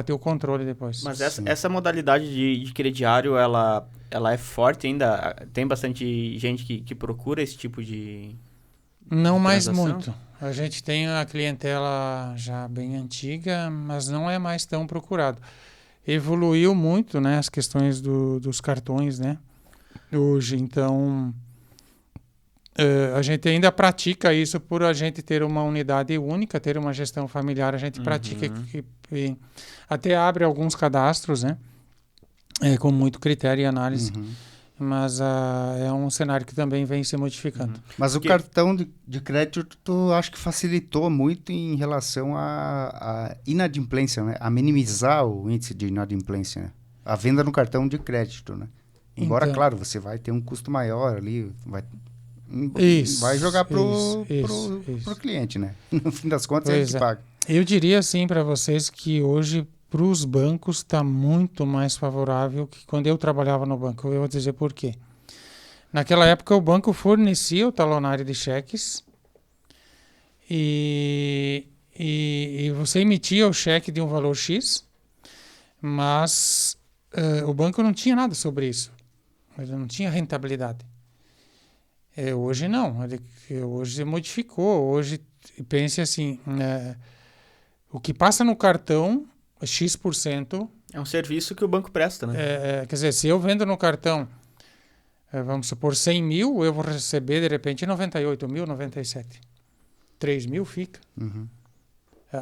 ter o controle depois. Mas essa modalidade de crediário, ela é forte ainda? Tem bastante gente que procura esse tipo de Não mais muito. A gente tem a clientela já bem antiga, mas não é mais tão procurado. Evoluiu muito, né, as questões dos cartões, né, hoje. Então, A gente ainda pratica isso por a gente ter uma unidade única, ter uma gestão familiar, a gente pratica e até abre alguns cadastros, né? Com muito critério e análise. Mas é um cenário que também vem se modificando. Mas o cartão de crédito, tu acho que facilitou muito em relação à inadimplência, né? A minimizar o índice de inadimplência, né? A venda no cartão de crédito, né? Embora, Então, claro, você vai ter um custo maior ali, vai jogar pro cliente, né? No fim das contas, ele que paga. Eu diria assim para vocês que hoje para os bancos está muito mais favorável que quando eu trabalhava no banco. Eu vou dizer por quê. Naquela época o banco fornecia o talonário de cheques e você emitia o cheque de um valor X, mas o banco não tinha nada sobre isso. Ele não tinha rentabilidade. Hoje não. Hoje se modificou. Hoje pense assim, o que passa no cartão X%. É um serviço que o banco presta, né? Quer dizer, se eu vendo no cartão, vamos supor, 100 mil, eu vou receber, de repente, 98 mil, 97. 3 mil fica.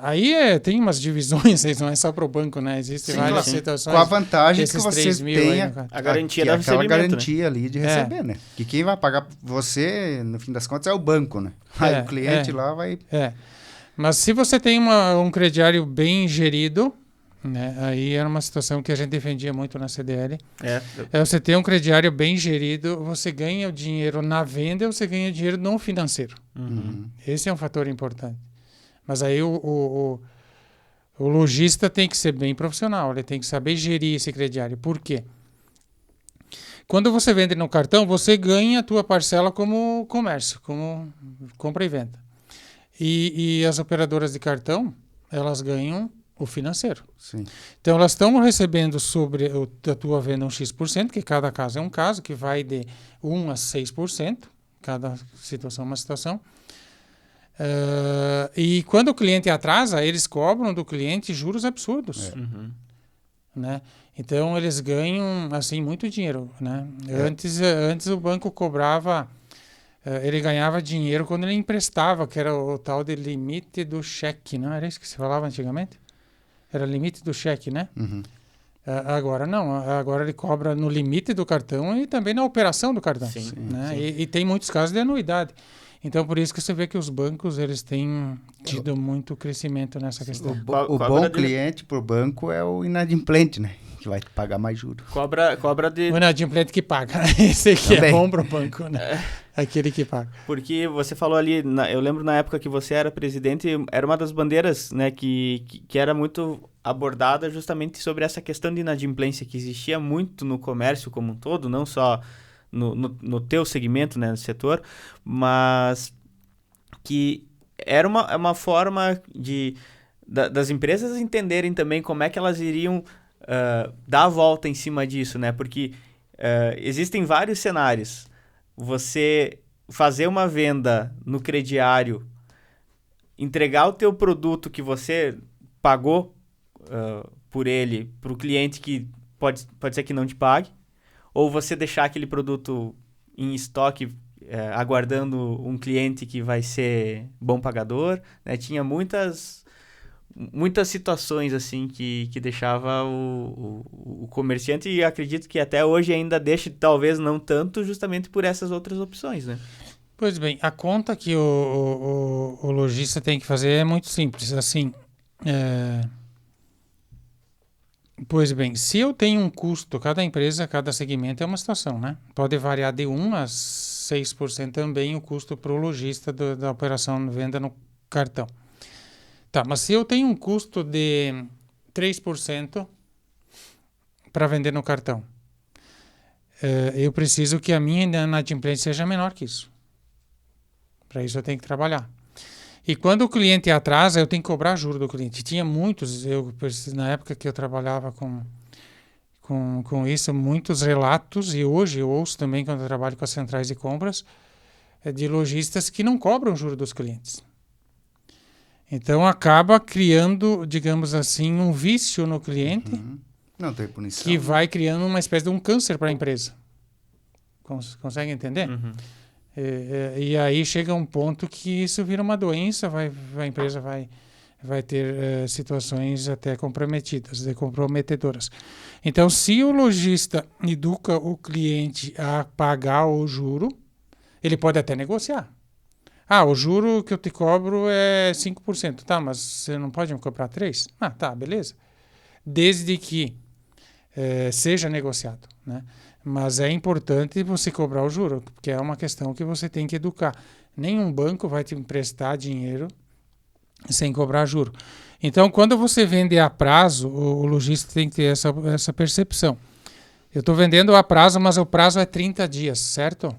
Aí tem umas divisões, não é só para o banco, né? Existem várias situações. Com a vantagem que você tem a garantia da aquela recebimento, garantia ali de receber, né? Que quem vai pagar você, no fim das contas, é o banco, né? Aí o cliente lá vai... Mas se você tem um crediário bem gerido, né? Aí era uma situação que a gente defendia muito na CDL. Você tem um crediário bem gerido, você ganha o dinheiro na venda, você ganha o dinheiro no financeiro. Esse é um fator importante. Mas aí o lojista tem que ser bem profissional, ele tem que saber gerir esse crediário. Por quê? Quando você vende no cartão, você ganha a tua parcela como comércio, como compra e venda. E as operadoras de cartão, elas ganham o financeiro. Sim. Então, elas estão recebendo sobre a tua venda um X%, que cada caso é um caso, que vai de 1% a 6%, cada situação é uma situação. E quando o cliente atrasa, eles cobram do cliente juros absurdos. Né? Então, eles ganham assim muito dinheiro. Né? Antes o banco cobrava... ele ganhava dinheiro quando ele emprestava, que era o tal de limite do cheque, não era isso que se falava antigamente? Era limite do cheque, né? Agora não, agora ele cobra no limite do cartão e também na operação do cartão. Sim, né? sim. E tem muitos casos de anuidade. Então, por isso que você vê que os bancos eles têm tido muito crescimento nessa questão. O bom cliente para o banco é o inadimplente, né? Que vai pagar mais juros. Cobra de... O inadimplente que paga. Esse aqui Também. é bom para o banco, né? Aquele que paga. Porque você falou ali, eu lembro na época que você era presidente, era uma das bandeiras, né, que era muito abordada justamente sobre essa questão de inadimplência que existia muito no comércio como um todo, não só no teu segmento, né, no setor, mas que era uma forma das empresas entenderem também como é que elas iriam dar a volta em cima disso, né, porque existem vários cenários. Você fazer uma venda no crediário, entregar o teu produto que você pagou por ele para o cliente que pode ser que não te pague, ou você deixar aquele produto em estoque aguardando um cliente que vai ser bom pagador, né? Tinha muitas situações assim que deixava o comerciante, e acredito que até hoje ainda deixe, talvez não tanto, justamente por essas outras opções, né? Pois bem, a conta que o lojista tem que fazer é muito simples, assim, pois bem, se eu tenho um custo, cada empresa, cada segmento é uma situação, né? Pode variar de 1% a 6% também o custo para o lojista da operação de venda no cartão. Tá, mas se eu tenho um custo de 3% para vender no cartão, eu preciso que a minha inadimplência seja menor que isso. Para isso eu tenho que trabalhar. E quando o cliente atrasa, eu tenho que cobrar juros do cliente. Tinha muitos, na época que eu trabalhava com isso, muitos relatos, e hoje eu ouço também quando eu trabalho com as centrais de compras, de lojistas que não cobram juros dos clientes. Então acaba criando, digamos assim, um vício no cliente. Não tem punição. Que vai criando uma espécie de um câncer para a empresa. Consegue entender? E aí chega um ponto que isso vira uma doença, a empresa vai ter situações até comprometidas, comprometedoras. Então, se o lojista educa o cliente a pagar o juro, ele pode até negociar. O juro que eu te cobro é 5%. Tá, mas você não pode me cobrar 3%? Tá, beleza. Desde que seja negociado, né? Mas é importante você cobrar o juro, porque é uma questão que você tem que educar. Nenhum banco vai te emprestar dinheiro sem cobrar juro. Então, quando você vende a prazo, o lojista tem que ter essa percepção. Eu estou vendendo a prazo, mas o prazo é 30 dias, certo?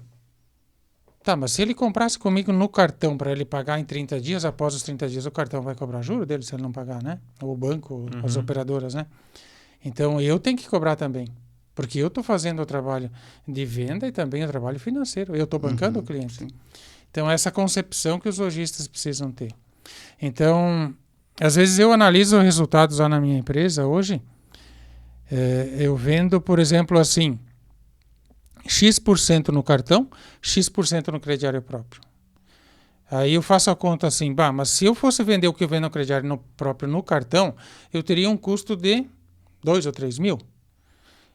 Tá, mas se ele comprasse comigo no cartão para ele pagar em 30 dias, após os 30 dias, o cartão vai cobrar juro dele se ele não pagar, né? Ou o banco, as operadoras, né? Então, eu tenho que cobrar também. Porque eu estou fazendo o trabalho de venda e também o trabalho financeiro. Eu estou bancando o cliente. Sim. Então, essa concepção que os lojistas precisam ter. Então, às vezes eu analiso os resultados lá na minha empresa hoje. Eu vendo, por exemplo, assim, X% no cartão, X% no crediário próprio. Aí eu faço a conta assim, mas se eu fosse vender o que eu vendo no crediário próprio no cartão, eu teria um custo de 2 ou 3 mil.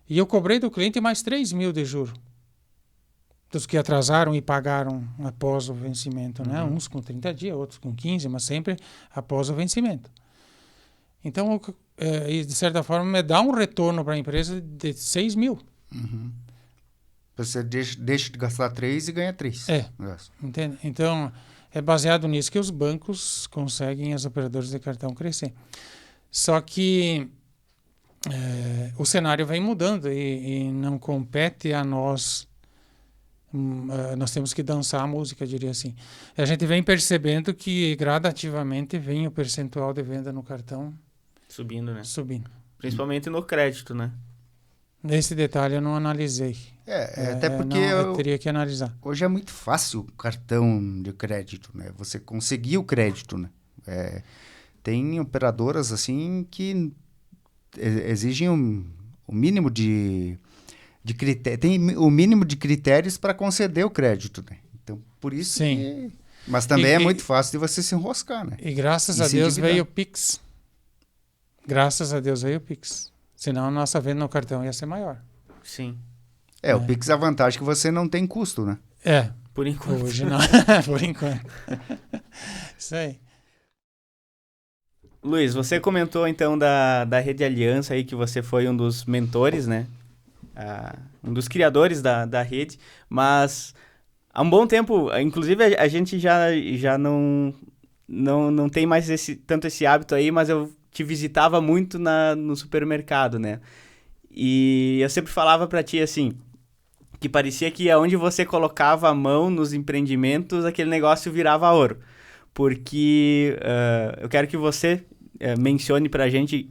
E eu cobrei do cliente mais 3 mil de juro. Dos que atrasaram e pagaram após o vencimento, né? Uns com 30 dias, outros com 15, mas sempre após o vencimento. Então, de certa forma, me dá um retorno para a empresa de 6 mil. Você deixa de gastar 3 e ganha 3. Entende? Então, é baseado nisso que os bancos conseguem, as operadoras de cartão, crescer. Só que o cenário vem mudando e não compete a nós. Nós temos que dançar a música, diria assim. A gente vem percebendo que gradativamente vem o percentual de venda no cartão subindo, né? Subindo. Principalmente no crédito, né? Nesse detalhe eu não analisei. Até porque eu teria que analisar. Hoje é muito fácil o cartão de crédito, né? Você conseguir o crédito, né? Tem operadoras assim que exigem o mínimo de critério, tem o mínimo de critérios para conceder o crédito, né? Então, por isso Sim. Mas também é muito fácil de você se enroscar, né? E graças a Deus veio o Pix. Graças a Deus veio o Pix. Senão a nossa venda no cartão ia ser maior. Sim. O Pix é a vantagem que você não tem custo, né? Por enquanto. Hoje não. Por enquanto. Isso aí. Luiz, você comentou então da Rede Aliança aí, que você foi um dos mentores, né? Um dos criadores da rede, mas há um bom tempo, inclusive a gente já não tem mais tanto esse hábito aí, mas eu te visitava muito no supermercado, né? E eu sempre falava pra ti assim, que parecia que aonde você colocava a mão nos empreendimentos, aquele negócio virava ouro. Porque eu quero que você mencione pra gente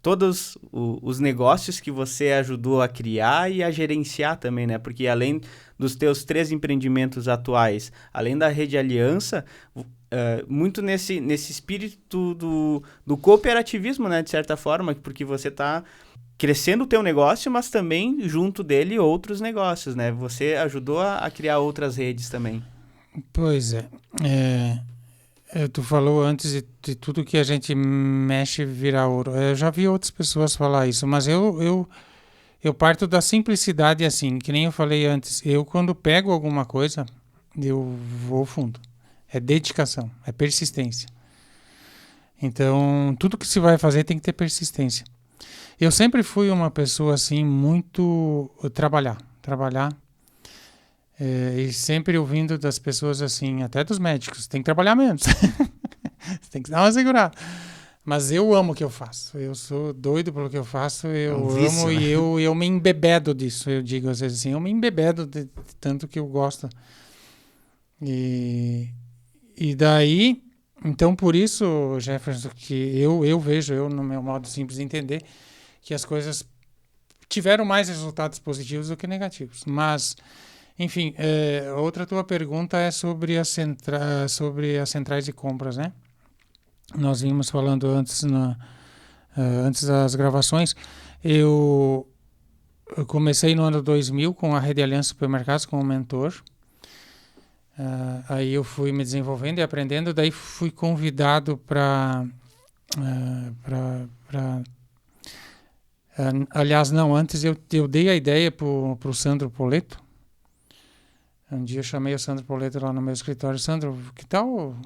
todos os negócios que você ajudou a criar e a gerenciar também, né? Porque além dos teus 3 empreendimentos atuais, além da Rede Aliança, muito nesse espírito do cooperativismo, né? De certa forma, porque você está crescendo o teu negócio, mas também junto dele outros negócios, né? Você ajudou a criar outras redes também. Pois é. Tu falou antes de tudo que a gente mexe virar ouro. Eu já vi outras pessoas falar isso, mas eu parto da simplicidade assim, que nem eu falei antes. Eu, quando pego alguma coisa, eu vou fundo. É dedicação, é persistência. Então, tudo que se vai fazer tem que ter persistência. Eu sempre fui uma pessoa assim, muito trabalhar. E sempre ouvindo das pessoas assim, até dos médicos, tem que trabalhar menos. Tem que dar uma segurada. Mas eu amo o que eu faço. Eu sou doido pelo que eu faço. Eu amo, né? E eu me embebedo disso. Eu digo às vezes assim, eu me embebedo de tanto que eu gosto. E daí, então por isso, Jefferson, que eu vejo, no meu modo simples de entender, que as coisas tiveram mais resultados positivos do que negativos. Mas, enfim, outra tua pergunta é sobre as centrais de compras, né? Nós vimos falando antes das gravações. Eu comecei no ano 2000 com a Rede Aliança Supermercados como mentor. Aí eu fui me desenvolvendo e aprendendo, daí fui convidado para... aliás, não, antes eu dei a ideia para o Sandro Poleto. Um dia eu chamei o Sandro Poleto lá no meu escritório. Sandro, que tal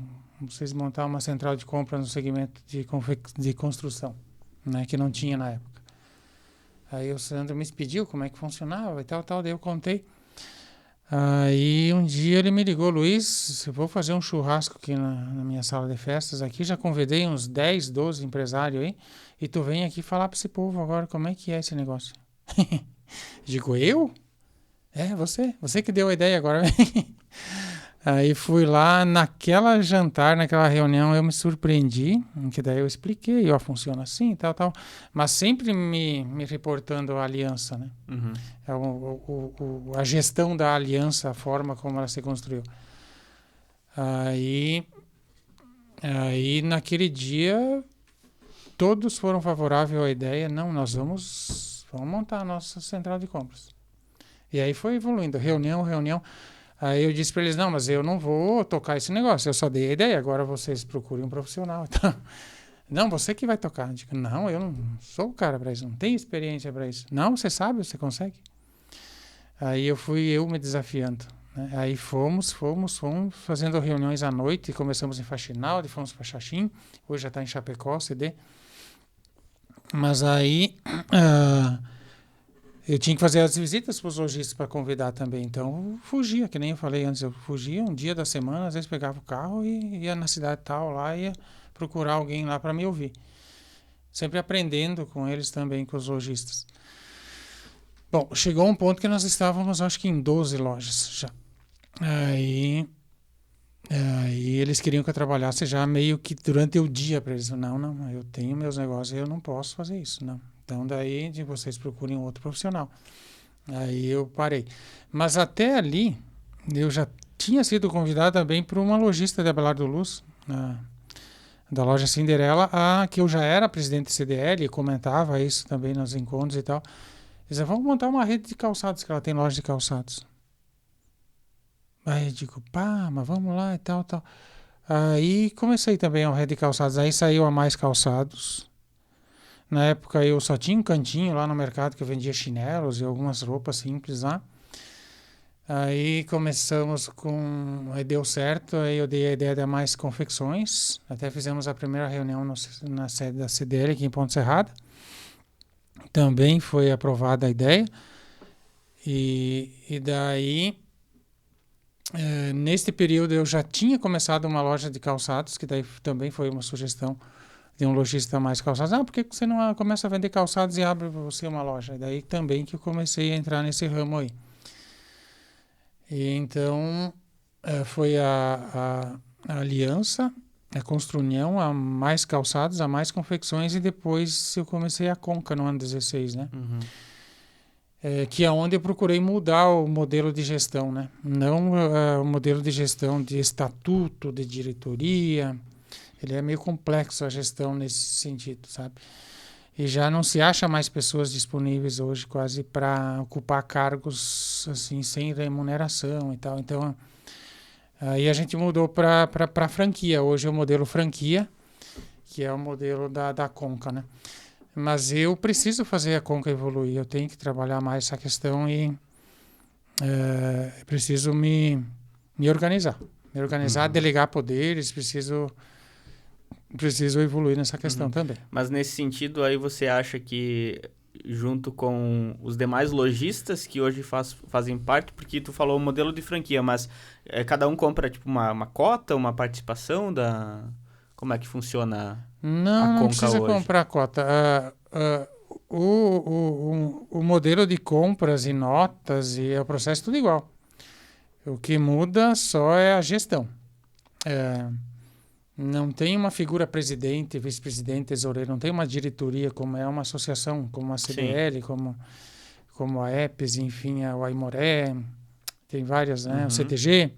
vocês montar uma central de compra no segmento de construção, né, que não tinha na época? Aí o Sandro me pediu como é que funcionava e tal, daí eu contei. Aí um dia ele me ligou: Luiz, eu vou fazer um churrasco aqui na minha sala de festas aqui, já convidei uns 10, 12 empresários aí, e tu vem aqui falar para esse povo agora como é que é esse negócio. Digo, eu? É, você que deu a ideia agora. Aí fui lá, naquela reunião, eu me surpreendi, que daí eu expliquei, ó, funciona assim, tal, mas sempre me reportando a aliança, né? A gestão da aliança, a forma como ela se construiu. Aí naquele dia, todos foram favoráveis à ideia. Não, nós vamos montar a nossa central de compras. E aí foi evoluindo, reunião. Aí eu disse para eles: não, mas eu não vou tocar esse negócio, eu só dei a ideia, agora vocês procurem um profissional. Então, não, você que vai tocar. Eu digo, não, eu não sou o cara para isso, não tenho experiência para isso. Não, você sabe, você consegue. Aí eu me desafiando, né? Aí fomos fazendo reuniões à noite, começamos em Faxinal, fomos para Xaxim, hoje já está em Chapecó, CD. Mas aí... eu tinha que fazer as visitas para os lojistas para convidar também, então eu fugia, que nem eu falei antes, eu fugia um dia da semana, às vezes pegava o carro e ia na cidade tal, lá ia procurar alguém lá para me ouvir. Sempre aprendendo com eles também, com os lojistas. Bom, chegou um ponto que nós estávamos, acho que em 12 lojas já. Aí eles queriam que eu trabalhasse já meio que durante o dia para eles. Não, eu tenho meus negócios e eu não posso fazer isso, não. Então, daí, vocês procurem outro profissional. Aí eu parei. Mas até ali, eu já tinha sido convidado também por uma lojista de Abelardo Luz, da loja Cinderela, que eu já era presidente do CDL, e comentava isso também nos encontros e tal. Eles disseram, vamos montar uma rede de calçados, que ela tem loja de calçados. Aí eu digo, mas vamos lá e tal. Aí comecei também a rede de calçados. Aí saiu a Mais Calçados. Na época eu só tinha um cantinho lá no mercado que eu vendia chinelos e algumas roupas simples lá. Aí começamos aí deu certo, aí eu dei a ideia de Mais Confecções. Até fizemos a primeira reunião na sede da CDL aqui em Ponte Serrada. Também foi aprovada a ideia. E daí, neste período eu já tinha começado uma loja de calçados, que daí também foi uma sugestão de um lojista Mais Calçados. Por que você não começa a vender calçados e abre para você uma loja? E daí também que eu comecei a entrar nesse ramo aí. E então foi a aliança, a Construnião, a Mais Calçados, a Mais Confecções, e depois eu comecei a Conca no ano 16, né? Que é onde eu procurei mudar o modelo de gestão, né? Não o modelo de gestão de estatuto, de diretoria. Ele é meio complexo a gestão nesse sentido, sabe? E já não se acha mais pessoas disponíveis hoje quase para ocupar cargos assim sem remuneração e tal. Então, aí a gente mudou para franquia. Hoje é o modelo franquia, que é o modelo da Conca, né? Mas eu preciso fazer a Conca evoluir. Eu tenho que trabalhar mais essa questão e preciso me organizar. Me organizar, delegar poderes, preciso evoluir nessa questão também. Mas nesse sentido aí você acha que junto com os demais lojistas que hoje fazem parte, porque tu falou o modelo de franquia, mas cada um compra tipo uma cota, uma participação da... Como é que funciona não precisa hoje? Comprar cota. O modelo de compras e notas e o processo é tudo igual. O que muda só é a gestão. Não tem uma figura presidente, vice-presidente, tesoureiro, não tem uma diretoria como é uma associação, como a CDL, como a EPES, enfim, a Aimoré, tem várias, né? O CTG.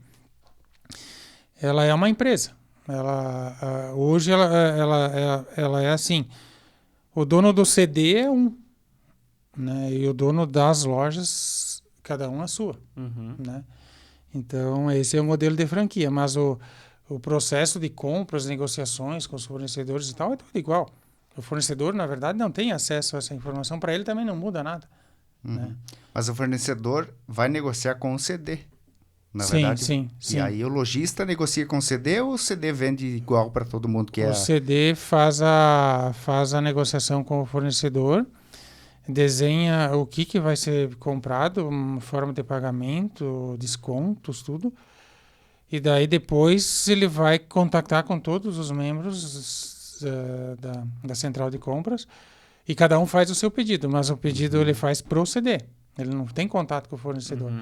Ela é uma empresa. Hoje ela é assim, o dono do CD é um, né? E o dono das lojas, cada um a sua, né? Então, esse é o modelo de franquia, mas o processo de compras, negociações com os fornecedores e tal é tudo igual. O fornecedor, na verdade, não tem acesso a essa informação, para ele também não muda nada. Né? Mas o fornecedor vai negociar com o CD, na Sim, verdade. sim. E aí o lojista negocia com o CD ou o CD vende igual para todo mundo que O CD faz a negociação com o fornecedor, desenha o que vai ser comprado, forma de pagamento, descontos, tudo. E daí depois ele vai contactar com todos os membros da central de compras e cada um faz o seu pedido, mas o pedido ele faz pro CD. Ele não tem contato com o fornecedor.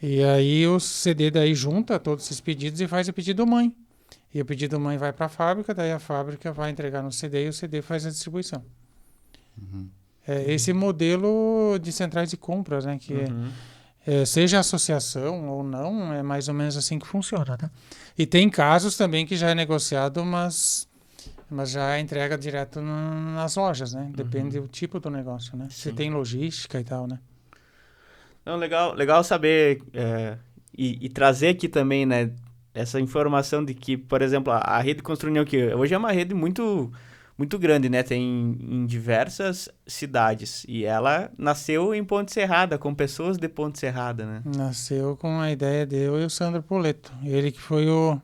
E aí o CD daí junta todos esses pedidos e faz o pedido mãe. E o pedido mãe vai para a fábrica, daí a fábrica vai entregar no CD e o CD faz a distribuição. É esse modelo de centrais de compras, né? Que seja associação ou não, é mais ou menos assim que funciona, tá? E tem casos também que já é negociado, mas já entrega direto nas lojas, né? Depende do tipo do negócio, né? Se tem logística e tal, né? Não, legal saber e trazer aqui também, né? Essa informação de que, por exemplo, a rede Construnião, que hoje é uma rede muito, muito grande, né? Tem em diversas cidades. E ela nasceu em Ponte Serrada, com pessoas de Ponte Serrada, né? Nasceu com a ideia de eu e o Sandro Poleto. Ele que foi o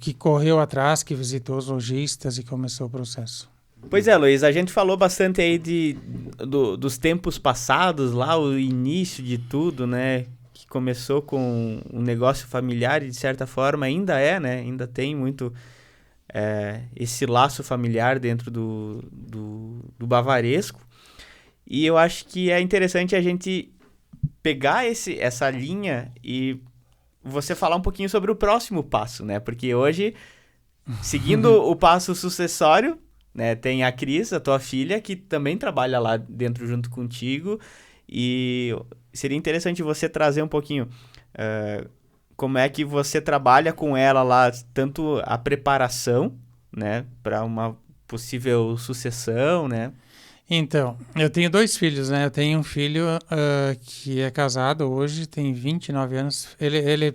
que correu atrás, que visitou os lojistas e começou o processo. Pois é, Luiz, a gente falou bastante aí dos tempos passados, lá o início de tudo, né? Que começou com um negócio familiar e de certa forma ainda é, né? Ainda tem muito esse laço familiar dentro do bavaresco. E eu acho que é interessante a gente pegar essa linha e você falar um pouquinho sobre o próximo passo, né? Porque hoje, seguindo o passo sucessório, né, tem a Cris, a tua filha, que também trabalha lá dentro junto contigo. E seria interessante você trazer um pouquinho como é que você trabalha com ela lá, tanto a preparação, né, para uma possível sucessão, né? Então, eu tenho 2 filhos, né? Eu tenho um filho que é casado hoje, tem 29 anos. Ele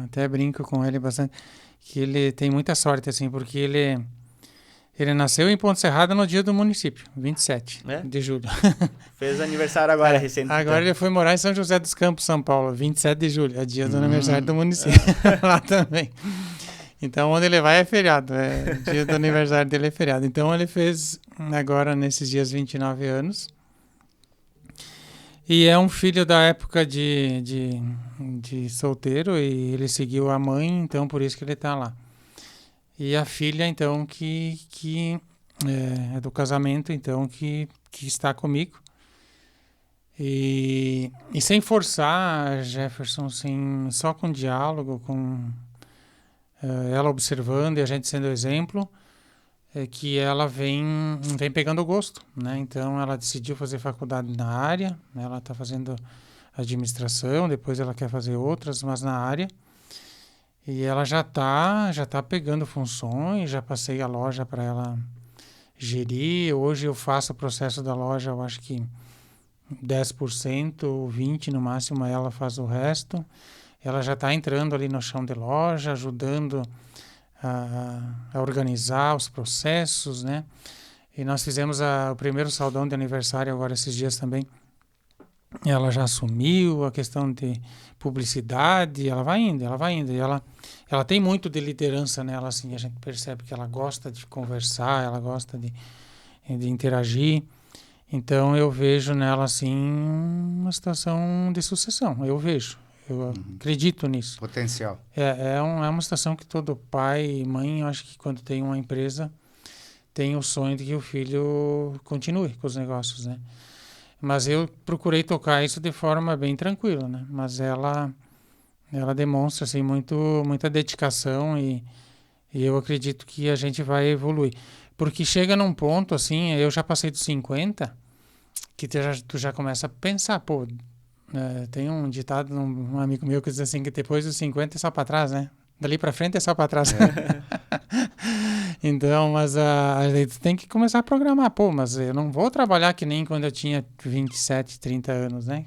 até brinco com ele bastante, que ele tem muita sorte, assim, porque ele nasceu em Ponte Serrada no dia do município, 27 de julho. Fez aniversário agora, recente. Agora ele foi morar em São José dos Campos, São Paulo, 27 de julho, é dia do aniversário do município, lá também. Então, onde ele vai é feriado, dia do aniversário dele é feriado. Então, ele fez agora, nesses dias, 29 anos. E é um filho da época de solteiro e ele seguiu a mãe, então por isso que ele está lá. E a filha, então, que é do casamento, então, que está comigo. E sem forçar, Jefferson, assim, só com diálogo, com ela observando e a gente sendo exemplo, que ela vem pegando gosto, né? Então, ela decidiu fazer faculdade na área, ela está fazendo administração, depois ela quer fazer outras, mas na área. E ela já tá pegando funções, já passei a loja para ela gerir. Hoje eu faço o processo da loja, eu acho que 10%, 20% no máximo, ela faz o resto. Ela já está entrando ali no chão de loja, ajudando a organizar os processos, né? E nós fizemos o primeiro saldão de aniversário agora esses dias também. Ela já assumiu a questão de publicidade, ela vai indo. E ela tem muito de liderança nela, assim, a gente percebe que ela gosta de conversar, ela gosta de interagir. Então, eu vejo nela, assim, uma situação de sucessão, eu acredito nisso. Potencial. É uma situação que todo pai e mãe, eu acho que quando tem uma empresa, tem o sonho de que o filho continue com os negócios, né? Mas eu procurei tocar isso de forma bem tranquila, né? Mas ela demonstra, assim, muita dedicação e eu acredito que a gente vai evoluir. Porque chega num ponto, assim, eu já passei dos 50, que tu já começa a pensar, pô, tem um ditado, um amigo meu que diz assim, que depois dos 50 é só para trás, né? Dali para frente é só para trás. Então, mas a gente tem que começar a programar. Pô, mas eu não vou trabalhar que nem quando eu tinha 27, 30 anos, né?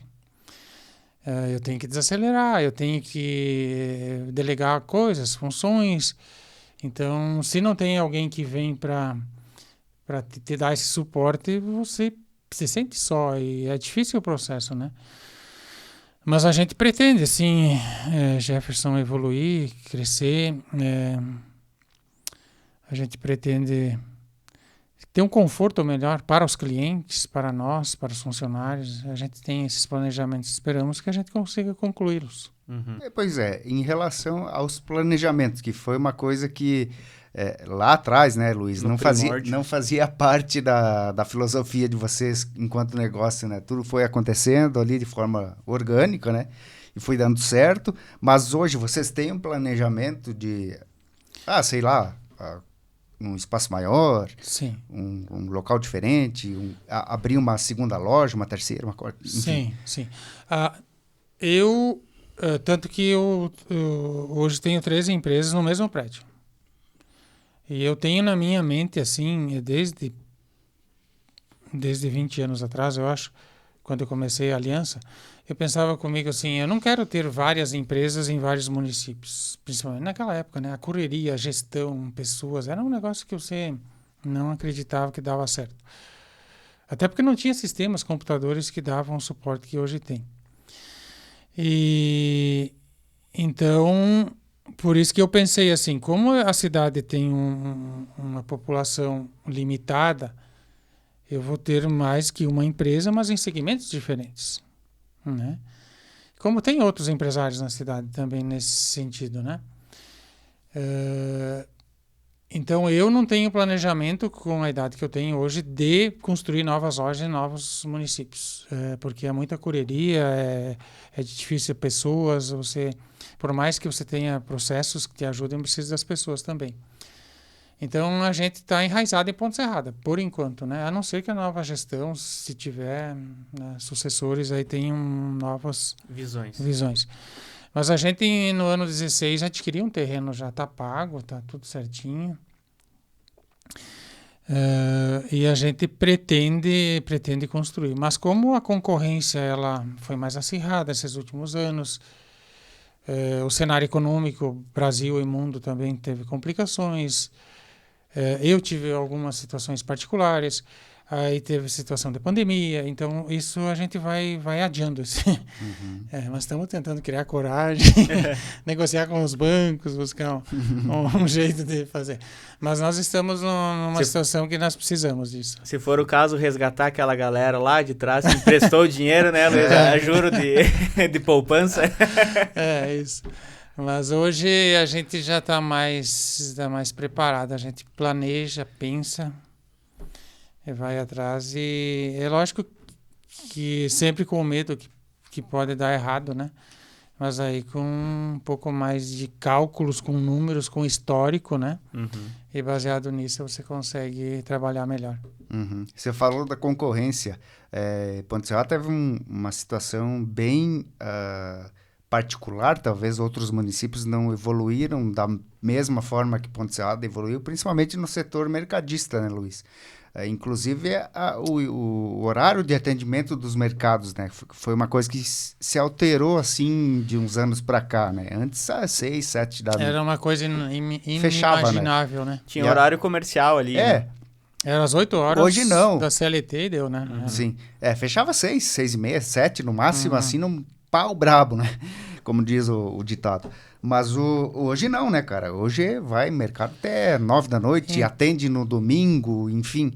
Eu tenho que desacelerar, eu tenho que delegar coisas, funções. Então, se não tem alguém que vem para te dar esse suporte, você se sente só e é difícil o processo, né? Mas a gente pretende, sim, Jefferson, evoluir, crescer. A gente pretende ter um conforto melhor para os clientes, para nós, para os funcionários. A gente tem esses planejamentos, esperamos que a gente consiga concluí-los. Pois é, em relação aos planejamentos, que foi uma coisa que lá atrás, né, Luiz, No primórdio. não fazia parte da filosofia de vocês enquanto negócio, né? Tudo foi acontecendo ali de forma orgânica, né? E foi dando certo, mas hoje vocês têm um planejamento de, sei lá, um espaço maior, Sim. um local diferente, abrir uma segunda loja, uma terceira, uma quarta, enfim. Sim. Tanto que eu hoje tenho 13 empresas no mesmo prédio. E eu tenho na minha mente, assim, desde 20 anos atrás, eu acho, quando eu comecei a Aliança, eu pensava comigo assim, eu não quero ter várias empresas em vários municípios, principalmente naquela época, né? A correria, a gestão, pessoas, era um negócio que você não acreditava que dava certo. Até porque não tinha sistemas, computadores que davam o suporte que hoje tem. E então, por isso que eu pensei assim, como a cidade tem uma população limitada, eu vou ter mais que uma empresa, mas em segmentos diferentes, né? Como tem outros empresários na cidade também nesse sentido, né? Então, eu não tenho planejamento, com a idade que eu tenho hoje, de construir novas lojas em novos municípios, porque é muita correria, é difícil pessoas, por mais que você tenha processos que te ajudem, precisa das pessoas também. Então, a gente está enraizado em Ponta Serrada, por enquanto, né? A não ser que a nova gestão, se tiver, né, sucessores, aí tenham novas visões. Mas a gente, no ano 16, adquiriu um terreno, já está pago, está tudo certinho. E a gente pretende construir. Mas como a concorrência ela foi mais acirrada esses últimos anos, o cenário econômico, Brasil e mundo também teve complicações. Eu tive algumas situações particulares, aí teve situação de pandemia, então isso a gente vai adiando. Assim. Mas estamos tentando criar coragem, negociar com os bancos, buscar um jeito de fazer. Mas nós estamos numa situação que nós precisamos disso. Se for o caso, resgatar aquela galera lá de trás que emprestou o dinheiro, né, Luiz? A juro de poupança. Isso. Mas hoje a gente já está mais preparado, a gente planeja, pensa, e vai atrás e é lógico que sempre com medo que pode dar errado, né? Mas aí com um pouco mais de cálculos, com números, com histórico, né? E baseado nisso você consegue trabalhar melhor. Você falou da concorrência. Ponte Serrada teve uma situação bem particular, talvez outros municípios não evoluíram da mesma forma que Ponte Serrada evoluiu, principalmente no setor mercadista, né, Luiz? Inclusive, o horário de atendimento dos mercados, né? Foi uma coisa que se alterou, assim, de uns anos para cá, né? Antes, 6, 7 da noite. Era uma coisa inimaginável, né? Tinha horário comercial ali. Né? Era às 8 horas Hoje não. Da CLT e deu, né? Sim. Fechava 6, 6 e meia, 7 no máximo, assim, num pau brabo, né? Como diz o ditado. Mas hoje não, né, cara? Hoje vai mercado até 9 da noite, atende no domingo, enfim.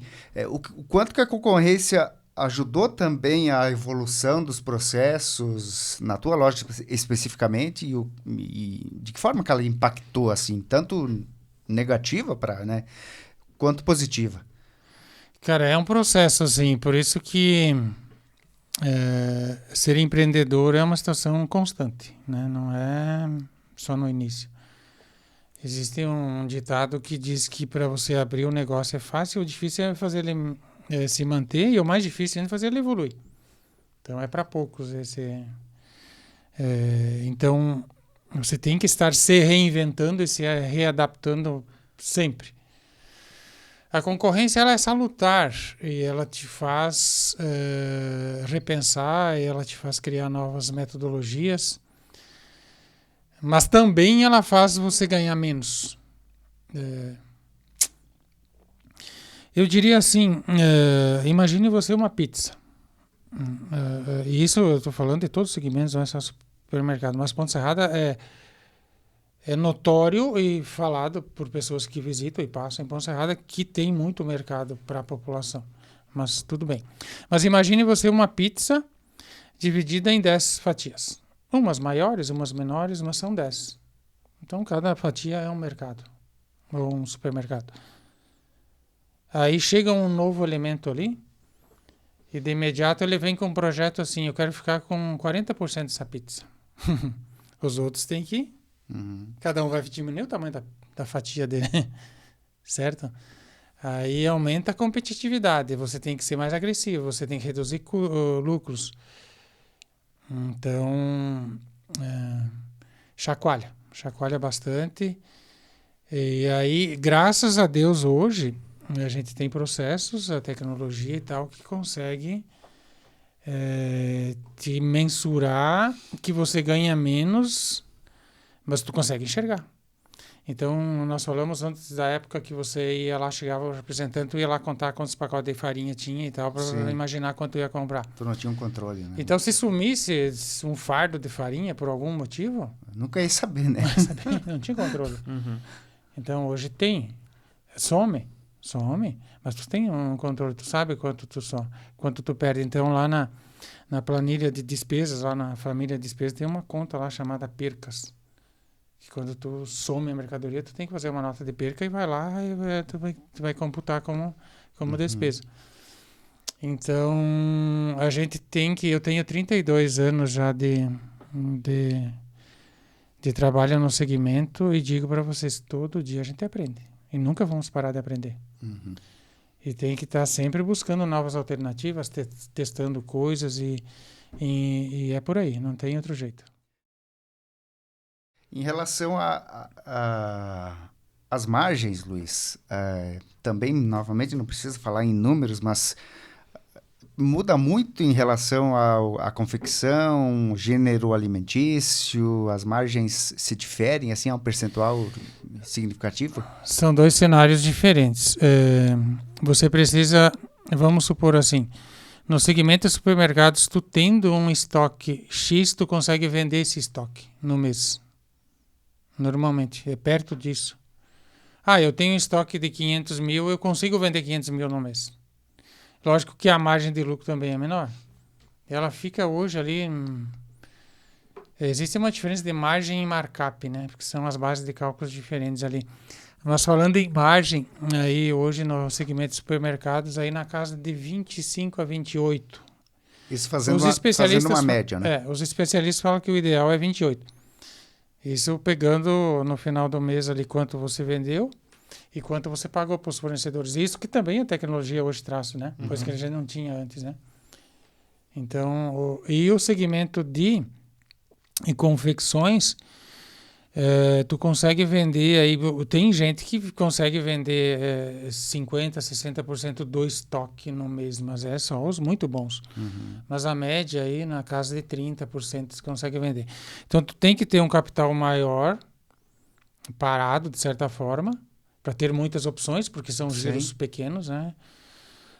O quanto que a concorrência ajudou também a evolução dos processos na tua loja especificamente e de que forma que ela impactou, assim, tanto negativa né, quanto positiva? Cara, é um processo, assim, por isso que ser empreendedor é uma situação constante, né? Não é só no início. Existe um ditado que diz que para você abrir um negócio é fácil, o difícil é fazer ele se manter e o mais difícil é fazer ele evoluir. Então é para poucos então você tem que estar se reinventando e se readaptando sempre. A concorrência ela é salutar e ela te faz repensar, e ela te faz criar novas metodologias, mas também ela faz você ganhar menos. Eu diria assim, imagine você uma pizza. E isso eu estou falando de todos os segmentos, não é só supermercado, mas Ponte Serrada é notório e falado por pessoas que visitam e passam em Ponte Serrada que tem muito mercado para a população. Mas tudo bem. Mas imagine você uma pizza dividida em 10 fatias. Umas maiores, umas menores, mas são 10. Então cada fatia é um mercado ou um supermercado. Aí chega um novo elemento ali e de imediato ele vem com um projeto assim, eu quero ficar com 40% dessa pizza. Os outros têm que ir. Cada um vai diminuir o tamanho da fatia dele, certo? Aí aumenta a competitividade, você tem que ser mais agressivo, você tem que reduzir lucros. Então, chacoalha bastante. E aí, graças a Deus, hoje, a gente tem processos, a tecnologia e tal, que consegue te mensurar que você ganha menos, mas tu consegue enxergar. Então, nós falamos antes da época que você ia lá, chegava o representante, tu ia lá contar quantos pacotes de farinha tinha e tal, para imaginar quanto ia comprar. Tu não tinha um controle, né? Então, se sumisse um fardo de farinha por algum motivo... Nunca ia saber, né? Não tinha controle. Então, hoje tem. Some, mas tu tem um controle, tu sabe quanto tu perde. Então, lá na planilha de despesas, lá na família de despesas, tem uma conta lá chamada percas. Que quando tu some a mercadoria, tu tem que fazer uma nota de perca e vai lá e tu vai computar como despesa. Então, a gente eu tenho 32 anos já de trabalho no segmento e digo para vocês, todo dia a gente aprende. E nunca vamos parar de aprender. E tem que estar sempre buscando novas alternativas, testando coisas e é por aí, não tem outro jeito. Em relação às margens, Luiz, também, novamente, não precisa falar em números, mas muda muito em relação à confecção, gênero alimentício, as margens se diferem, assim, a um percentual significativo? São dois cenários diferentes. Você precisa, vamos supor assim, no segmento de supermercados, tu tendo um estoque X, tu consegue vender esse estoque no mês. Normalmente, é perto disso. Eu tenho um estoque de 500 mil, eu consigo vender 500 mil no mês. Lógico que a margem de lucro também é menor. Ela fica hoje ali... Existe uma diferença de margem e markup, né? Porque são as bases de cálculos diferentes ali. Mas falando em margem, aí hoje no segmento de supermercados, aí na casa de 25 a 28. Isso fazendo uma média, né? Os especialistas falam que o ideal é 28. Isso pegando no final do mês ali quanto você vendeu e quanto você pagou para os fornecedores. Isso que também a tecnologia hoje traz, né? Coisa que a gente não tinha antes, né? Então, o segmento de confecções, tu consegue vender aí, tem gente que consegue vender 50%, 60% do estoque no mês, mas é só os muito bons. Mas a média aí na casa de 30% você consegue vender. Então tu tem que ter um capital maior, parado de certa forma, para ter muitas opções, porque são giros pequenos, né?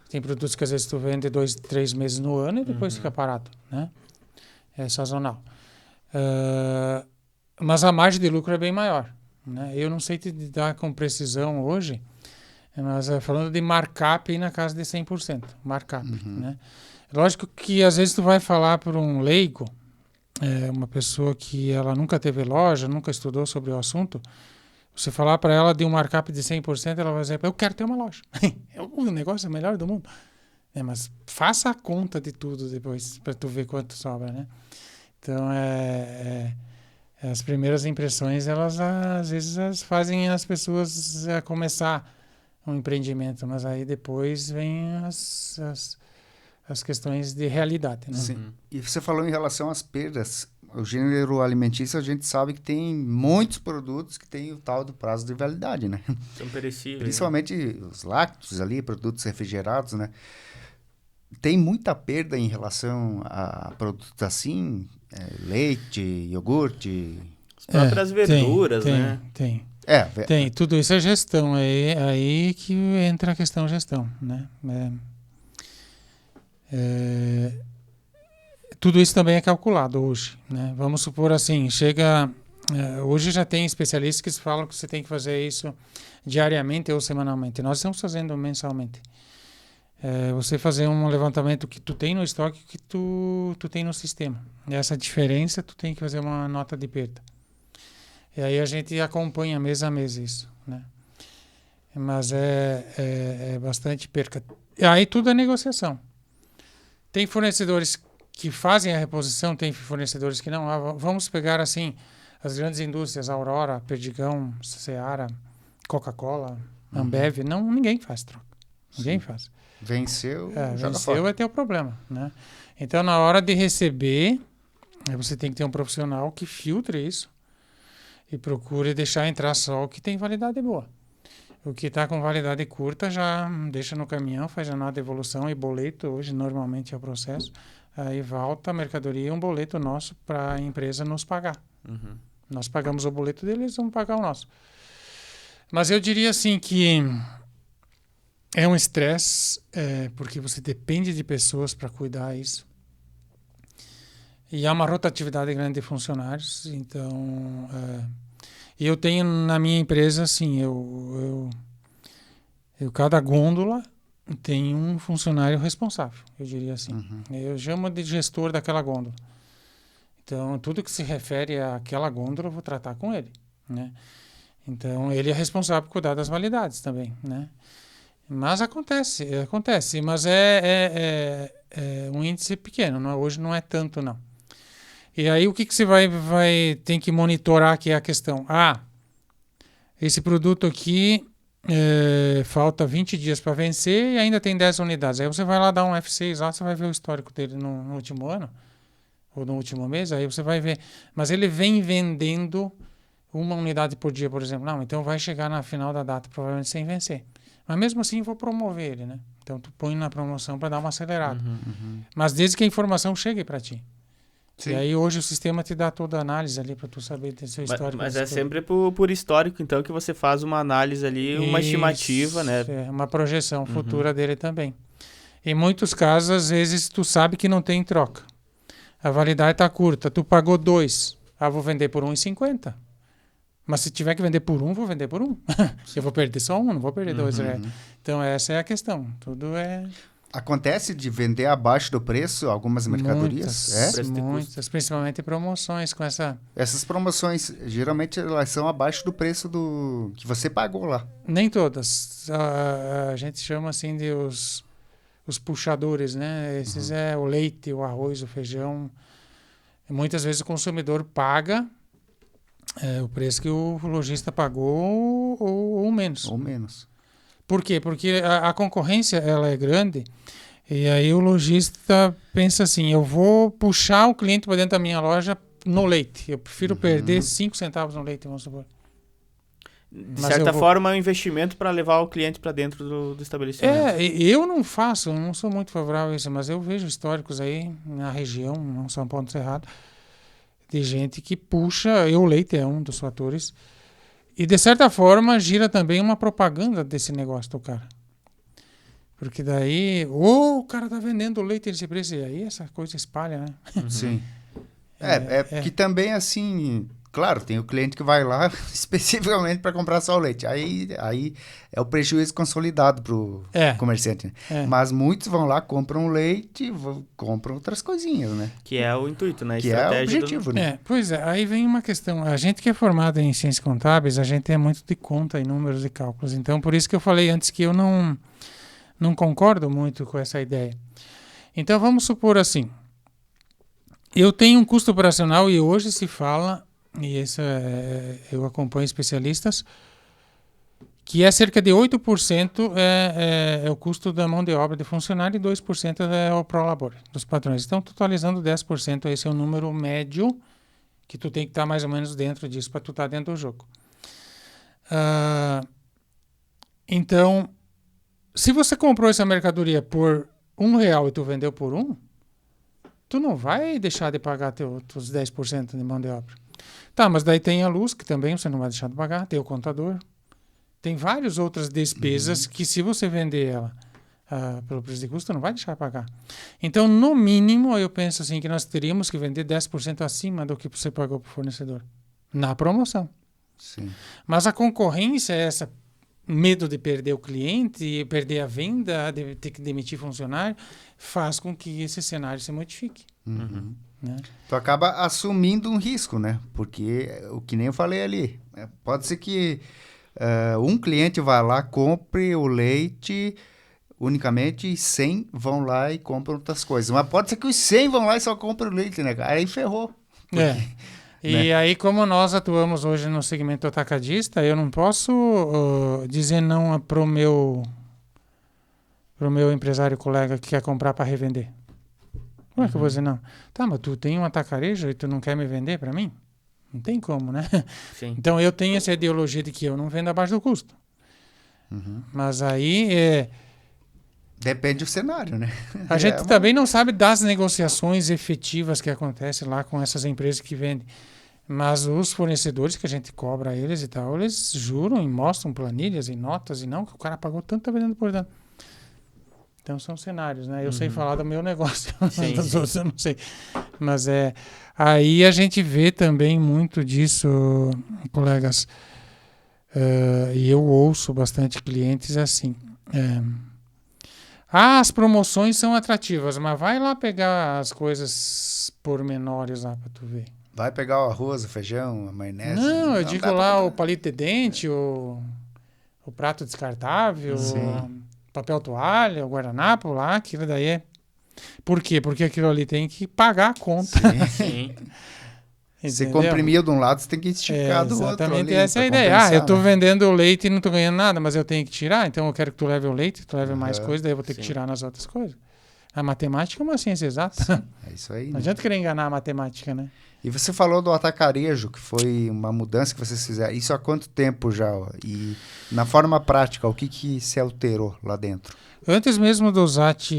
Tem produtos que às vezes tu vende 2, 3 meses no ano e depois fica parado, né? É sazonal. Mas a margem de lucro é bem maior, né? Eu não sei te dar com precisão hoje, mas falando de markup aí na casa de 100%, markup, né? Lógico que às vezes tu vai falar para um leigo, uma pessoa que ela nunca teve loja, nunca estudou sobre o assunto, você falar para ela de um markup de 100%, ela vai dizer, eu quero ter uma loja. O negócio é o melhor do mundo. Mas faça a conta de tudo depois, para tu ver quanto sobra, né? Então, as primeiras impressões, elas às vezes fazem as pessoas começar um empreendimento, mas aí depois vem as questões de realidade, né? Sim. E você falou em relação às perdas. o gênero alimentício, a gente sabe que tem muitos produtos que tem o tal do prazo de validade, né? São perecíveis. Principalmente os lácteos ali, produtos refrigerados, né? Tem muita perda em relação a produtos assim, leite, iogurte. As próprias verduras, né? Tem. Tudo isso é gestão. Aí que entra a questão gestão, né? Tudo isso também é calculado hoje, né? Vamos supor assim, hoje já tem especialistas que falam que você tem que fazer isso diariamente ou semanalmente. Nós estamos fazendo mensalmente. Você fazer um levantamento que tu tem no estoque que tu tem no sistema. E essa diferença tu tem que fazer uma nota de perda. E aí a gente acompanha mês a mês isso, né? Mas é bastante perca. E aí tudo é negociação. Tem fornecedores que fazem a reposição, tem fornecedores que não. Vamos pegar assim as grandes indústrias, Aurora, Perdigão, Seara, Coca-Cola, Ambev. Não, ninguém faz troca. Ninguém faz. Venceu, vai ter o problema, né? Então, na hora de receber, você tem que ter um profissional que filtre isso e procure deixar entrar só o que tem validade boa. O que está com validade curta já deixa no caminhão, faz a nota de evolução e boleto, hoje normalmente é o processo, aí volta a mercadoria e um boleto nosso para a empresa nos pagar. Uhum. Nós pagamos o boleto deles, eles vão pagar o nosso. Mas eu diria assim que é um estresse, porque você depende de pessoas para cuidar isso. E há uma rotatividade grande de funcionários. Então, eu tenho na minha empresa, assim, cada gôndola tem um funcionário responsável, eu diria assim. Uhum. Eu chamo de gestor daquela gôndola. Então, tudo que se refere àquela gôndola, eu vou tratar com ele, né? Então, ele é responsável por cuidar das validades também, né? Mas acontece, mas é um índice pequeno, hoje não é tanto, não. E aí o que você tem que monitorar, que é a questão. Esse produto aqui falta 20 dias para vencer e ainda tem 10 unidades. Aí você vai lá dar um F6 lá, você vai ver o histórico dele no último ano, ou no último mês, aí você vai ver. Mas ele vem vendendo uma unidade por dia, por exemplo. Não, então vai chegar na final da data, provavelmente sem vencer. Mas mesmo assim, eu vou promover ele, né? Então, tu põe na promoção para dar uma acelerada. Uhum. Mas desde que a informação chegue para ti. Sim. E aí, hoje, o sistema te dá toda a análise ali para tu saber ter seu histórico. Mas é sempre por histórico, então, que você faz uma análise ali, uma estimativa, né? Uma projeção futura dele também. Em muitos casos, às vezes, tu sabe que não tem troca. A validade está curta. Tu pagou 2. Vou vender por 1,50. Mas se tiver que vender por 1, vou vender por 1. Eu vou perder só 1, não vou perder 2 reais. Então, essa é a questão. Tudo é... Acontece de vender abaixo do preço algumas mercadorias? Muitas, principalmente promoções com essa... Essas promoções, geralmente, elas são abaixo do preço que você pagou lá. Nem todas. A gente chama assim de os puxadores, né? Esses é o leite, o arroz, o feijão. Muitas vezes o consumidor paga o preço que o lojista pagou ou menos. Ou menos. Por quê? Porque a concorrência ela é grande e aí o lojista pensa assim, eu vou puxar o cliente para dentro da minha loja no leite. Eu prefiro perder 5 centavos no leite, vamos supor. De certa forma, é um investimento para levar o cliente para dentro do estabelecimento. Eu não sou muito favorável a isso, mas eu vejo históricos aí na região, não São Paulo do Cerrado, de gente que puxa, e o leite é um dos fatores, e de certa forma gira também uma propaganda desse negócio do cara. Porque daí, o cara tá vendendo leite nesse preço, e aí essa coisa espalha, né? Sim. Porque também assim, claro, tem o cliente que vai lá especificamente para comprar só o leite. Aí é o prejuízo consolidado pro comerciante. Né? Mas muitos vão lá, compram leite, compram outras coisinhas, né? Que é o intuito, né? Que é o objetivo, né? Pois é, aí vem uma questão. A gente que é formado em ciências contábeis, a gente é muito de conta e números e cálculos. Então, por isso que eu falei antes que eu não concordo muito com essa ideia. Então, vamos supor assim. Eu tenho um custo operacional e hoje se fala, e isso eu acompanho especialistas, que é cerca de 8% é o custo da mão de obra de funcionário e 2% é o prolabore dos patrões. Então, totalizando 10%, esse é o número médio que tu tem que estar mais ou menos dentro disso para tu estar dentro do jogo. Então, se você comprou essa mercadoria por R$1 e tu vendeu por 1, tu não vai deixar de pagar teus 10% de mão de obra. Tá, mas daí tem a luz, que também você não vai deixar de pagar, tem o contador. Tem várias outras despesas que se você vender ela pelo preço de custo, não vai deixar de pagar. Então, no mínimo, eu penso assim que nós teríamos que vender 10% acima do que você pagou para o fornecedor. Na promoção. Sim. Mas a concorrência é essa. Medo de perder o cliente, perder a venda, de ter que demitir funcionário, faz com que esse cenário se modifique. Né? Tu acaba assumindo um risco, né? Porque, o que nem eu falei ali, pode ser que um cliente vá lá, compre o leite unicamente e 100 vão lá e compram outras coisas. Mas pode ser que os 100 vão lá e só comprem o leite, né? Aí ferrou. E aí, como nós atuamos hoje no segmento atacadista, eu não posso dizer não pro meu empresário colega que quer comprar para revender. Como é que eu vou dizer não? Tá, mas tu tem um atacarejo e tu não quer me vender para mim? Não tem como, né? Sim. Então, eu tenho essa ideologia de que eu não vendo abaixo do custo. Mas aí... Depende do cenário, né? A gente também não sabe das negociações efetivas que acontecem lá com essas empresas que vendem. Mas os fornecedores que a gente cobra eles e tal, eles juram e mostram planilhas e notas e não, que o cara pagou tanto, tá vendendo por tanto. Então são cenários, né? Eu sei falar do meu negócio, dos outros eu não sei. Mas aí a gente vê também muito disso, colegas, e eu ouço bastante clientes assim. As promoções são atrativas, mas vai lá pegar as coisas pormenores lá para tu ver. Vai pegar o arroz, o feijão, a maionese. Não, eu digo lá o palito de dente, o prato descartável, o papel toalha, o guardanapo lá, aquilo daí é... Por quê? Porque aquilo ali tem que pagar a conta. Sim. Você comprimiu de um lado, você tem que esticar do outro. Exatamente, essa é a ideia. Eu estou vendendo o leite e não estou ganhando nada, mas eu tenho que tirar, então eu quero que tu leve o leite, tu leve mais coisas, daí eu vou ter que tirar nas outras coisas. A matemática é uma ciência exata. É isso aí. Não adianta querer enganar a matemática, né? E você falou do atacarejo, que foi uma mudança que vocês fizeram. Isso há quanto tempo já? E na forma prática, o que se alterou lá dentro? Antes mesmo do Zat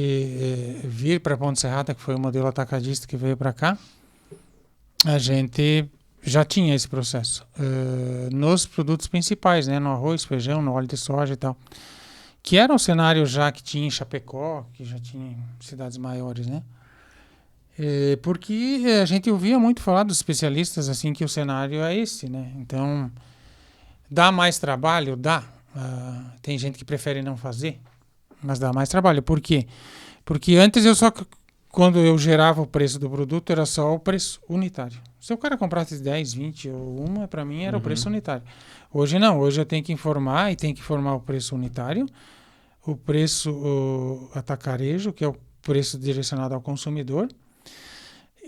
vir para Ponte Serrata, que foi o modelo atacadista que veio para cá, a gente já tinha esse processo. Nos produtos principais, né? No arroz, feijão, no óleo de soja e tal. Que era um cenário já que tinha em Chapecó, que já tinha em cidades maiores, né? Porque a gente ouvia muito falar dos especialistas assim que o cenário é esse, né? Então, dá mais trabalho? Dá. Tem gente que prefere não fazer, mas dá mais trabalho. Por quê? Porque antes quando eu gerava o preço do produto, era só o preço unitário. Se o cara comprasse 10, 20 ou uma, para mim era o preço unitário. Hoje não, hoje eu tenho que informar e tenho que informar o preço unitário, o preço atacarejo, que é o preço direcionado ao consumidor,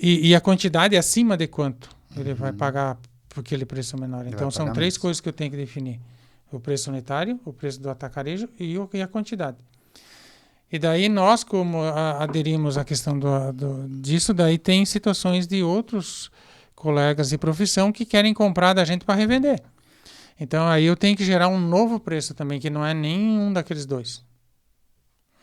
e a quantidade acima de quanto ele vai pagar por aquele preço menor. Então são 3 coisas que eu tenho que definir. O preço unitário, o preço do atacarejo e a quantidade. E daí nós, como aderimos à questão disso, daí tem situações de outros colegas de profissão que querem comprar da gente para revender. Então aí eu tenho que gerar um novo preço também, que não é nenhum daqueles dois.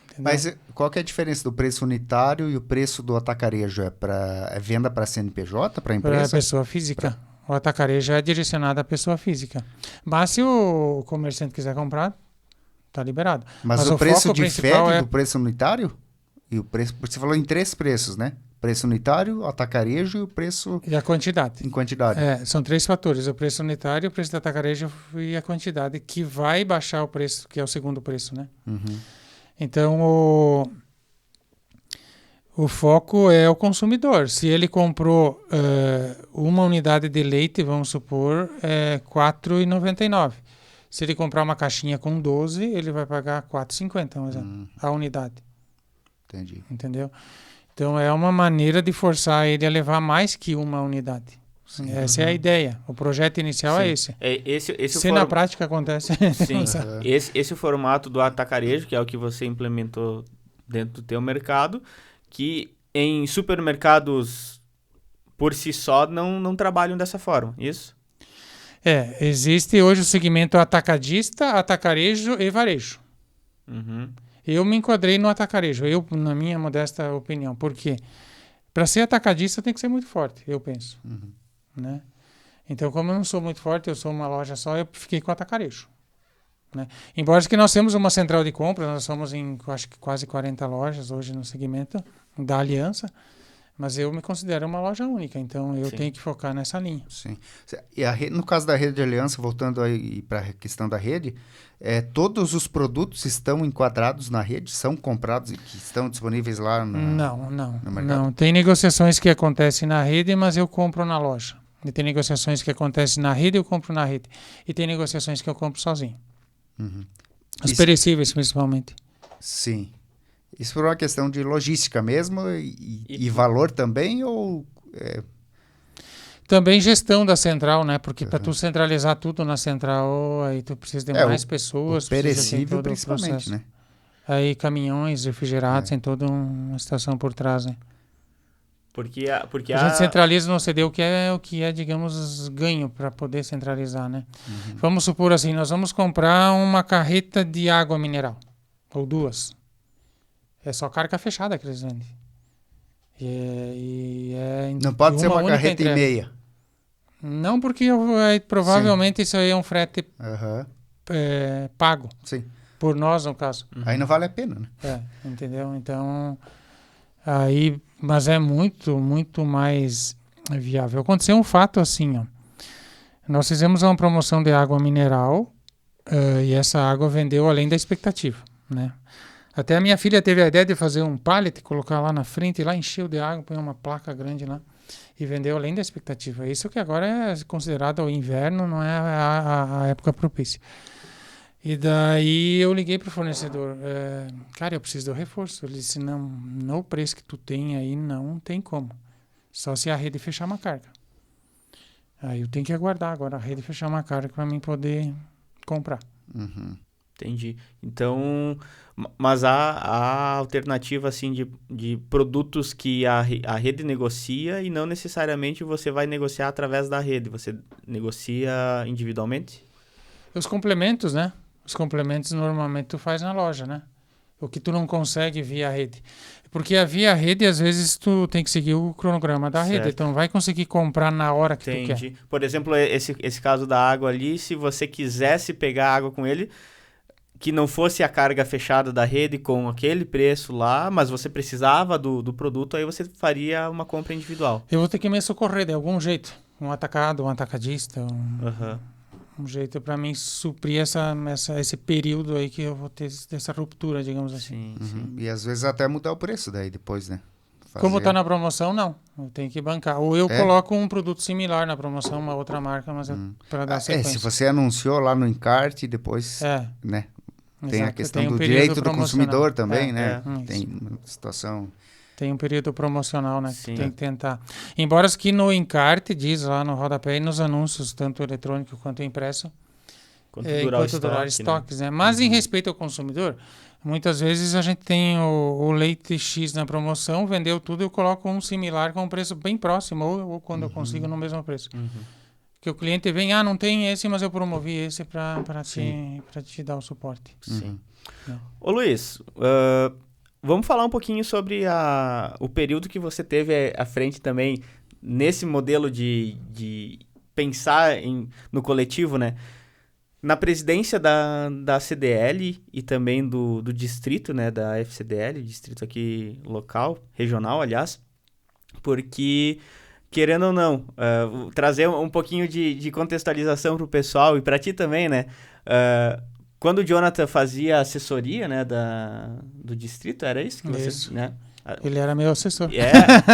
Entendeu? Mas qual que é a diferença do preço unitário e o preço do atacarejo? É venda para CNPJ, para empresa? Para pessoa física. O atacarejo é direcionado à pessoa física. Mas se o comerciante quiser comprar, está liberado. Mas o preço difere do preço unitário? E o preço, você falou em 3 preços, né? Preço unitário, atacarejo e o preço... E a quantidade. Em quantidade. São 3 fatores. O preço unitário, o preço do atacarejo e a quantidade, que vai baixar o preço, que é o segundo preço, né? Então, o foco é o consumidor. Se ele comprou uma unidade de leite, vamos supor, R$ 4,99. Se ele comprar uma caixinha com 12, ele vai pagar R$ 4,50, por exemplo, a unidade. Entendi. Entendeu? Então, é uma maneira de forçar ele a levar mais que uma unidade. Sim. Essa é a ideia. O projeto inicial é esse. Se na prática acontece... Sim. Esse é o formato do atacarejo, que é o que você implementou dentro do teu mercado, que em supermercados por si só não trabalham dessa forma, isso? Existe hoje o segmento atacadista, atacarejo e varejo. Uhum. Eu me enquadrei no atacarejo, na minha modesta opinião. Por quê? Para ser atacadista tem que ser muito forte, eu penso. Né? Então, como eu não sou muito forte, eu sou uma loja só, eu fiquei com o atacarejo. Né? Embora que nós temos uma central de compra, nós somos em acho que quase 40 lojas hoje no segmento da Aliança, mas eu me considero uma loja única, então eu tenho que focar nessa linha. Sim. E no caso da rede de aliança, voltando aí para a questão da rede, todos os produtos estão enquadrados na rede, são comprados e que estão disponíveis lá no mercado? Não. Tem negociações que acontecem na rede, mas eu compro na loja. E tem negociações que acontecem na rede, eu compro na rede. E tem negociações que eu compro sozinho. Os perecíveis, principalmente. Sim. Isso por uma questão de logística mesmo e valor também, ou... Também gestão da central, né? Porque para tu centralizar tudo na central, aí tu precisa de mais pessoas. O perecível principalmente, né? Aí caminhões refrigerados, tem toda uma estação por trás, né? Porque a gente centraliza no CD o que é, digamos, ganho para poder centralizar, né? Vamos supor assim, nós vamos comprar uma carreta de água mineral, ou 2. É só carga fechada que eles vendem. Não pode ser uma carreta e meia. Não, porque provavelmente isso aí é um frete pago. Sim. Por nós, no caso. Aí não vale a pena, né? Entendeu? Então, mas é muito, muito mais viável. Aconteceu um fato assim, ó. Nós fizemos uma promoção de água mineral e essa água vendeu além da expectativa, né? Até a minha filha teve a ideia de fazer um pallet, colocar lá na frente, e lá encheu de água, põe uma placa grande lá e vendeu além da expectativa. Isso que agora é considerado o inverno, não é a época propícia. E daí eu liguei para o fornecedor, cara, eu preciso do reforço. Ele disse, não, no preço que tu tem aí não tem como, só se a rede fechar uma carga. Aí eu tenho que aguardar agora a rede fechar uma carga para mim poder comprar. Entendi. Então, mas há alternativa assim de produtos que a rede negocia e não necessariamente você vai negociar através da rede, você negocia individualmente? Os complementos, né? Os complementos normalmente tu faz na loja, né? O que tu não consegue via rede. Porque via rede, às vezes, tu tem que seguir o cronograma da rede. Tu não vai conseguir comprar na hora que tu quer. Por exemplo, esse caso da água ali, se você quisesse pegar água com ele, que não fosse a carga fechada da rede com aquele preço lá, mas você precisava do produto, aí você faria uma compra individual. Eu vou ter que me socorrer de algum jeito. Um atacado, um atacadista, um jeito para mim suprir esse período aí que eu vou ter dessa ruptura, digamos assim. Sim. E às vezes até mudar o preço daí depois, né? Como está na promoção, não. Eu tenho que bancar. Ou eu coloco um produto similar na promoção, uma outra marca, mas para dar sequência. Se você anunciou lá no encarte, depois, né? Tem a questão do direito do consumidor também, né? Tem uma situação... Tem um período promocional, né? Que tem que tentar. Embora que no encarte, diz lá no rodapé e nos anúncios, tanto eletrônico quanto impresso, enquanto durar estoques, né? Mas em respeito ao consumidor, muitas vezes a gente tem o leite X na promoção, vendeu tudo, eu coloco um similar com um preço bem próximo, ou quando eu consigo no mesmo preço. Que o cliente vem, não tem esse, mas eu promovi esse para te dar o suporte. Sim. Ô Luiz, vamos falar um pouquinho sobre o período que você teve à frente também, nesse modelo de pensar no coletivo, né? Na presidência da CDL e também do distrito, né? Da FCDL, distrito aqui local, regional, aliás, porque... Querendo ou não, trazer um pouquinho de contextualização para o pessoal e para ti também, né? Quando o Jonathan fazia assessoria, né, do distrito, era isso que você... Né? Ele era meu assessor.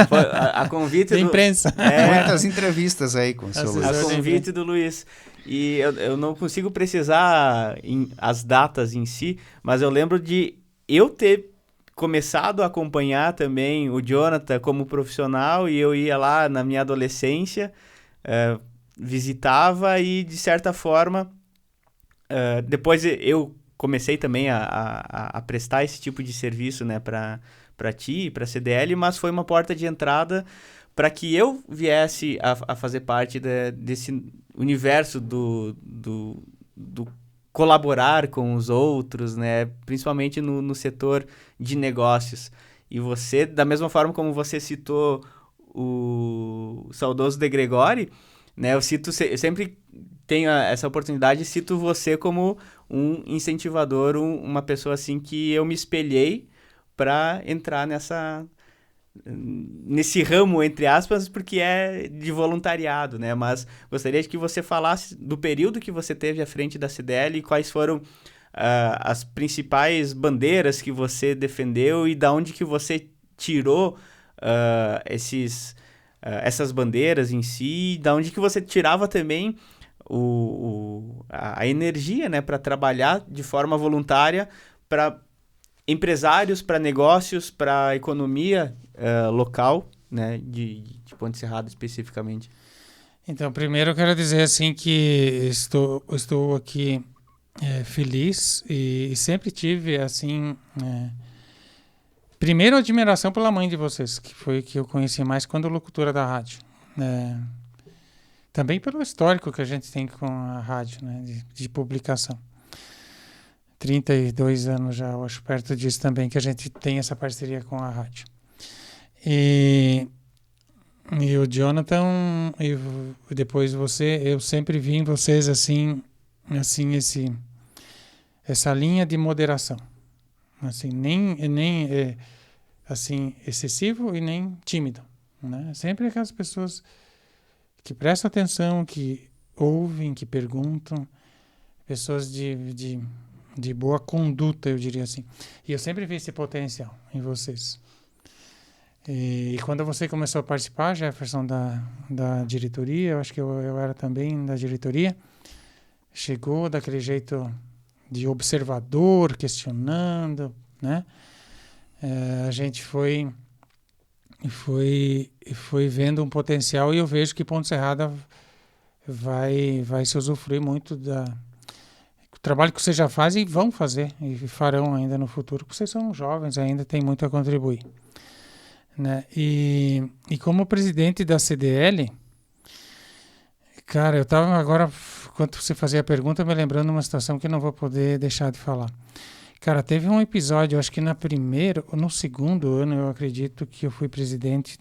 Foi a convite da imprensa. Muitas entrevistas aí com o seu Luiz. A convite do Luiz. E eu não consigo precisar as datas em si, mas eu lembro de eu ter começado a acompanhar também o Jonathan como profissional e eu ia lá na minha adolescência, visitava e, de certa forma, depois eu comecei também a prestar esse tipo de serviço, né, para ti e para a CDL, mas foi uma porta de entrada para que eu viesse a fazer parte desse universo do colaborar com os outros, né? Principalmente no setor de negócios. E você, da mesma forma como você citou o saudoso De Gregori, né? Eu sempre tenho essa oportunidade e cito você como um incentivador, uma pessoa assim que eu me espelhei para entrar nesse ramo, entre aspas, porque é de voluntariado, né? Mas gostaria de que você falasse do período que você teve à frente da CDL e quais foram as principais bandeiras que você defendeu e da onde que você tirou essas bandeiras em si, e da onde que você tirava também a energia, né, para trabalhar de forma voluntária para empresários, para negócios, para a economia local, né, de Ponte Serrada especificamente. Então, primeiro eu quero dizer assim que estou aqui feliz e sempre tive assim primeiro admiração pela mãe de vocês, que foi que eu conheci mais quando locutora da rádio. Também pelo histórico que a gente tem com a rádio, né, de publicação. 32 anos já, eu acho, perto disso também, que a gente tem essa parceria com a rádio. E o Jonathan, e depois você, eu sempre vi em vocês assim essa linha de moderação. Assim, nem assim, excessivo e nem tímido, né? Sempre aquelas pessoas que prestam atenção, que ouvem, que perguntam, pessoas de boa conduta, eu diria assim. E eu sempre vi esse potencial em vocês. E quando você começou a participar, Jefferson, da diretoria, eu acho que eu era também da diretoria, chegou daquele jeito de observador, questionando, né? A gente foi vendo um potencial e eu vejo que Ponte Serrada vai se usufruir muito do trabalho que vocês já fazem e vão fazer e farão ainda no futuro, porque vocês são jovens ainda, tem muito a contribuir, né? E como presidente da CDL, cara, eu estava agora, enquanto você fazia a pergunta, me lembrando de uma situação que não vou poder deixar de falar. Cara, teve um episódio, acho que no segundo ano, eu acredito que eu fui presidente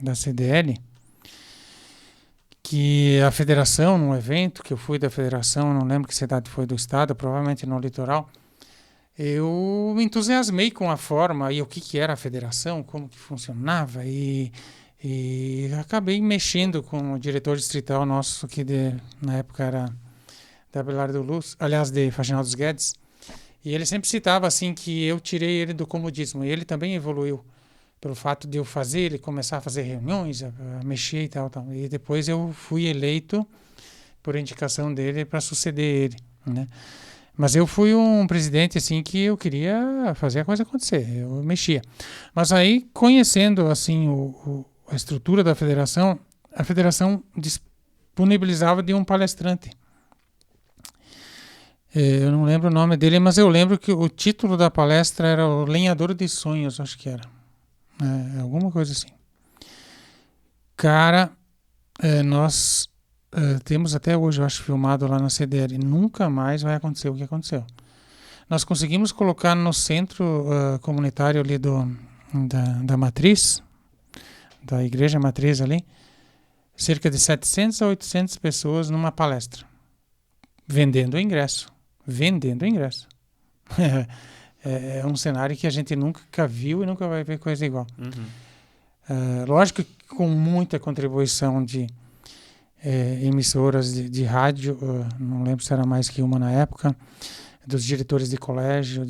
da CDL, que a federação, num evento que eu fui da federação, não lembro que cidade foi do estado, provavelmente no litoral, eu me entusiasmei com a forma e o que era a federação, como que funcionava e acabei mexendo com o diretor distrital nosso, que na época era da Abelardo Luz, aliás, de Faxinal dos Guedes, e ele sempre citava assim que eu tirei ele do comodismo, e ele também evoluiu pelo fato de eu fazer, ele começar a fazer reuniões, a mexer e tal. E depois eu fui eleito por indicação dele para suceder ele, né? Mas eu fui um presidente assim que eu queria fazer a coisa acontecer, eu mexia. Mas aí, conhecendo assim a estrutura da federação, a federação disponibilizava de um palestrante. Eu não lembro o nome dele, mas eu lembro que o título da palestra era O Lenhador de Sonhos, acho que era. Alguma coisa assim. Cara, nós temos até hoje, eu acho, filmado lá na CDL. Nunca mais vai acontecer o que aconteceu. Nós conseguimos colocar no centro comunitário ali da matriz, da igreja matriz ali, cerca de 700 a 800 pessoas numa palestra, vendendo ingresso. É um cenário que a gente nunca viu e nunca vai ver coisa igual. Uhum. Lógico que com muita contribuição de emissoras de rádio, não lembro se era mais que uma na época, dos diretores de colégio.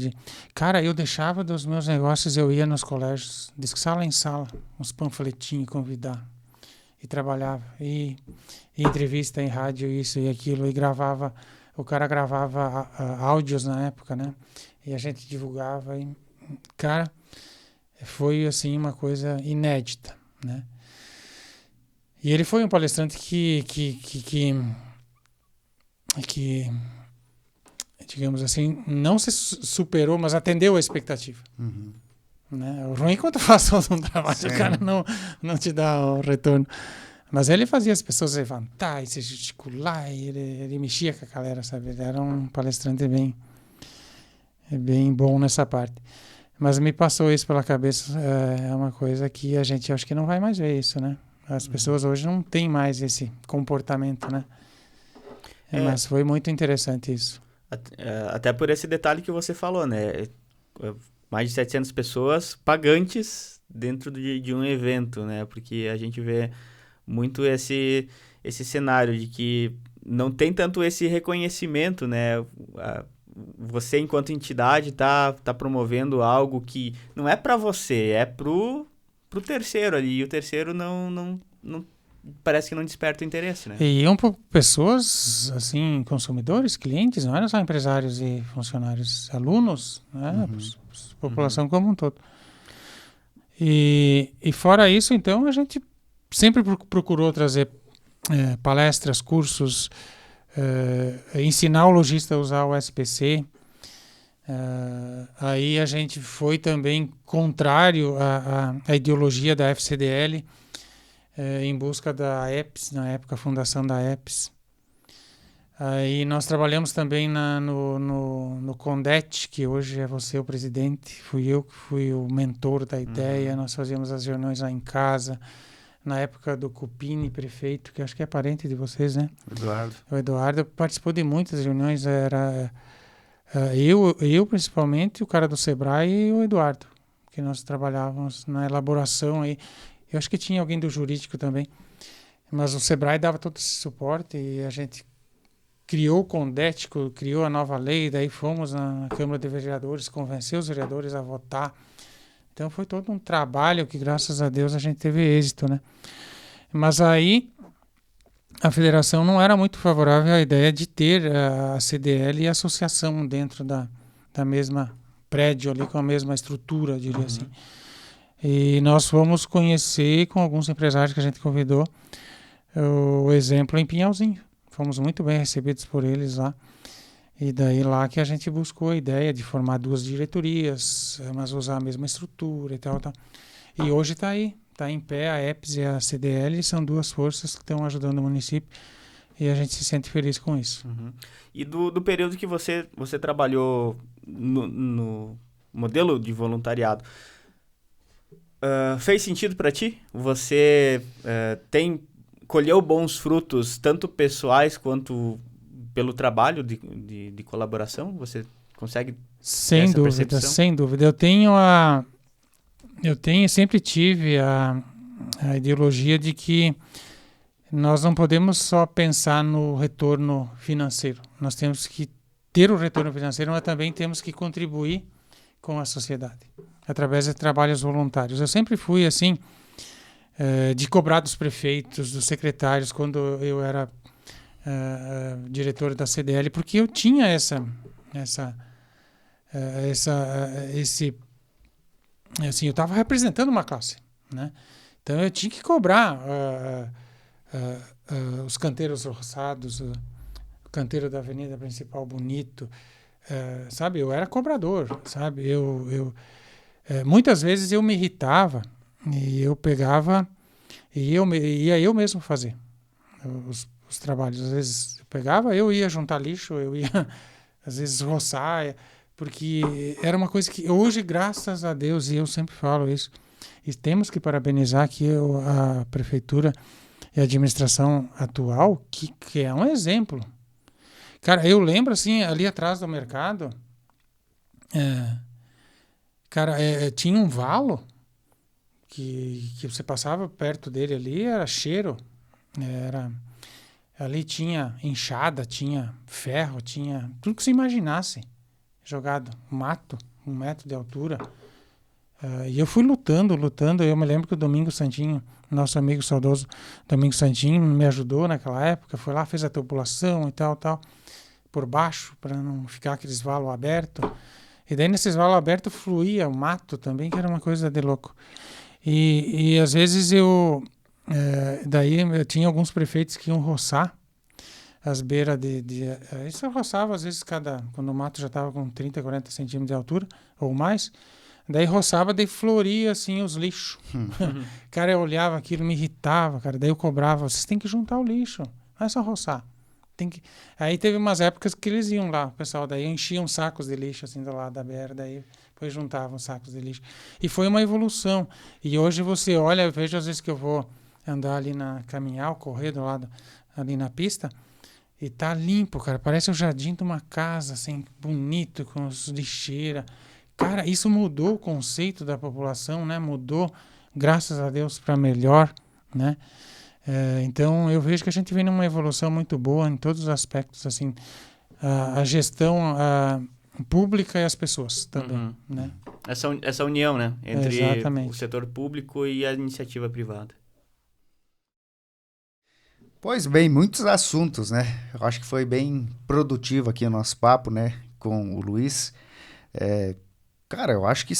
Cara, eu deixava dos meus negócios, eu ia nos colégios, de sala em sala, uns panfletinhos, convidar, e trabalhava, e entrevista em rádio, isso e aquilo, e gravava. O cara gravava áudios na época, né? E a gente divulgava. E, cara, foi assim uma coisa inédita, né? E ele foi um palestrante que digamos assim, não se superou, mas atendeu a expectativa. Uhum. né? O ruim é quando tu faz todo um trabalho, o cara não te dá o retorno. Mas ele fazia as pessoas levantar e se gesticular, e ele mexia com a galera, sabe? Ele era um palestrante bem bom nessa parte. Mas me passou isso pela cabeça, é uma coisa que a gente acho que não vai mais ver isso, né? As pessoas hoje não têm mais esse comportamento, né? Mas foi muito interessante isso. Até por esse detalhe que você falou, né? Mais de 700 pessoas pagantes dentro de um evento, né? Porque a gente vê muito esse cenário de que não tem tanto esse reconhecimento, né? Você, enquanto entidade, tá promovendo algo que não é para você, é pro terceiro ali. E o terceiro não parece que não desperta o interesse, né? E iam por pessoas, assim, consumidores, clientes, não eram só empresários e funcionários, alunos, né? População como um todo. E fora isso, então, a gente sempre procurou trazer palestras, cursos, ensinar o lojista a usar o SPC. Aí a gente foi também contrário à ideologia da FCDL, em busca da EPS, na época a fundação da EPS. Aí nós trabalhamos também no CONDET, que hoje é você o presidente, fui eu que fui o mentor da ideia, nós fazíamos as reuniões lá em casa, na época do Cupini, prefeito, que acho que é parente de vocês, né? O Eduardo participou de muitas reuniões, era eu principalmente, o cara do Sebrae e o Eduardo, que nós trabalhávamos na elaboração aí. Eu acho que tinha alguém do jurídico também, mas o Sebrae dava todo esse suporte e a gente criou o CONDET, criou a nova lei, daí fomos na Câmara de Vereadores, convenceu os vereadores a votar. Então foi todo um trabalho que, graças a Deus, a gente teve êxito, né? Mas aí a federação não era muito favorável à ideia de ter a CDL e a associação dentro da mesma prédio ali, com a mesma estrutura, eu diria assim. E nós fomos conhecer com alguns empresários que a gente convidou o exemplo em Pinhalzinho. Fomos muito bem recebidos por eles lá. E daí lá que a gente buscou a ideia de formar 2 diretorias, mas usar a mesma estrutura e tal. E hoje está aí, está em pé a EPS e a CDL, são 2 forças que estão ajudando o município e a gente se sente feliz com isso. E do período que você trabalhou no modelo de voluntariado, fez sentido para ti? Você colheu bons frutos, tanto pessoais quanto pelo trabalho de colaboração? Você consegue ter essa percepção? Sem dúvida. Eu sempre tive a ideologia de que nós não podemos só pensar no retorno financeiro. Nós temos que ter o retorno financeiro, mas também temos que contribuir com a sociedade, através de trabalhos voluntários. Eu sempre fui assim, de cobrar dos prefeitos, dos secretários, quando eu era diretor da CDL, porque eu tinha assim, eu estava representando uma classe, né? Então eu tinha que cobrar os canteiros roçados, o canteiro da avenida principal bonito, sabe? Eu era cobrador, sabe? Muitas vezes eu me irritava e eu pegava e ia eu mesmo fazer os trabalhos. Às vezes eu pegava, eu ia juntar lixo, eu ia às vezes roçar, porque era uma coisa que hoje, graças a Deus, e eu sempre falo isso, e temos que parabenizar aqui a prefeitura e a administração atual, que é um exemplo. Cara, eu lembro assim, ali atrás do mercado, tinha um valo que você passava perto dele ali, era cheiro, ali tinha enxada, tinha ferro, tinha tudo que você imaginasse jogado, mato, 1 metro de altura. E eu fui lutando. Eu me lembro que o Domingo Santinho, nosso amigo saudoso Domingo Santinho, me ajudou naquela época, foi lá, fez a tubulação e tal, por baixo, para não ficar aqueles valos abertos. E daí nesses valos abertos fluía o mato também, que era uma coisa de louco. E às vezes daí eu tinha alguns prefeitos que iam roçar as beiras isso eu roçava às vezes quando o mato já estava com 30, 40 centímetros de altura ou mais, Daí roçava, daí floria, assim, os lixos. Cara, eu olhava aquilo, me irritava, cara. Daí eu cobrava, vocês têm que juntar o lixo, não é só roçar. Tem que... Aí teve umas épocas que eles iam lá, o pessoal daí enchiam sacos de lixo, assim, do lado da BR, daí depois juntavam sacos de lixo. E foi uma evolução. E hoje você olha, eu vejo às vezes que eu vou andar ali caminhar, ou correr do lado, ali na pista, e tá limpo, cara. Parece o jardim de uma casa, assim, bonito, com os lixeiras. Cara, isso mudou o conceito da população, né? Mudou, graças a Deus, para melhor, né? Então, eu vejo que a gente vem numa evolução muito boa em todos os aspectos, assim, a gestão pública e as pessoas também, né? Essa união, né? Entre Exatamente. o setor público e a iniciativa privada. Pois bem, muitos assuntos, né? Eu acho que foi bem produtivo aqui o nosso papo, né? Com o Luiz. Cara, eu acho que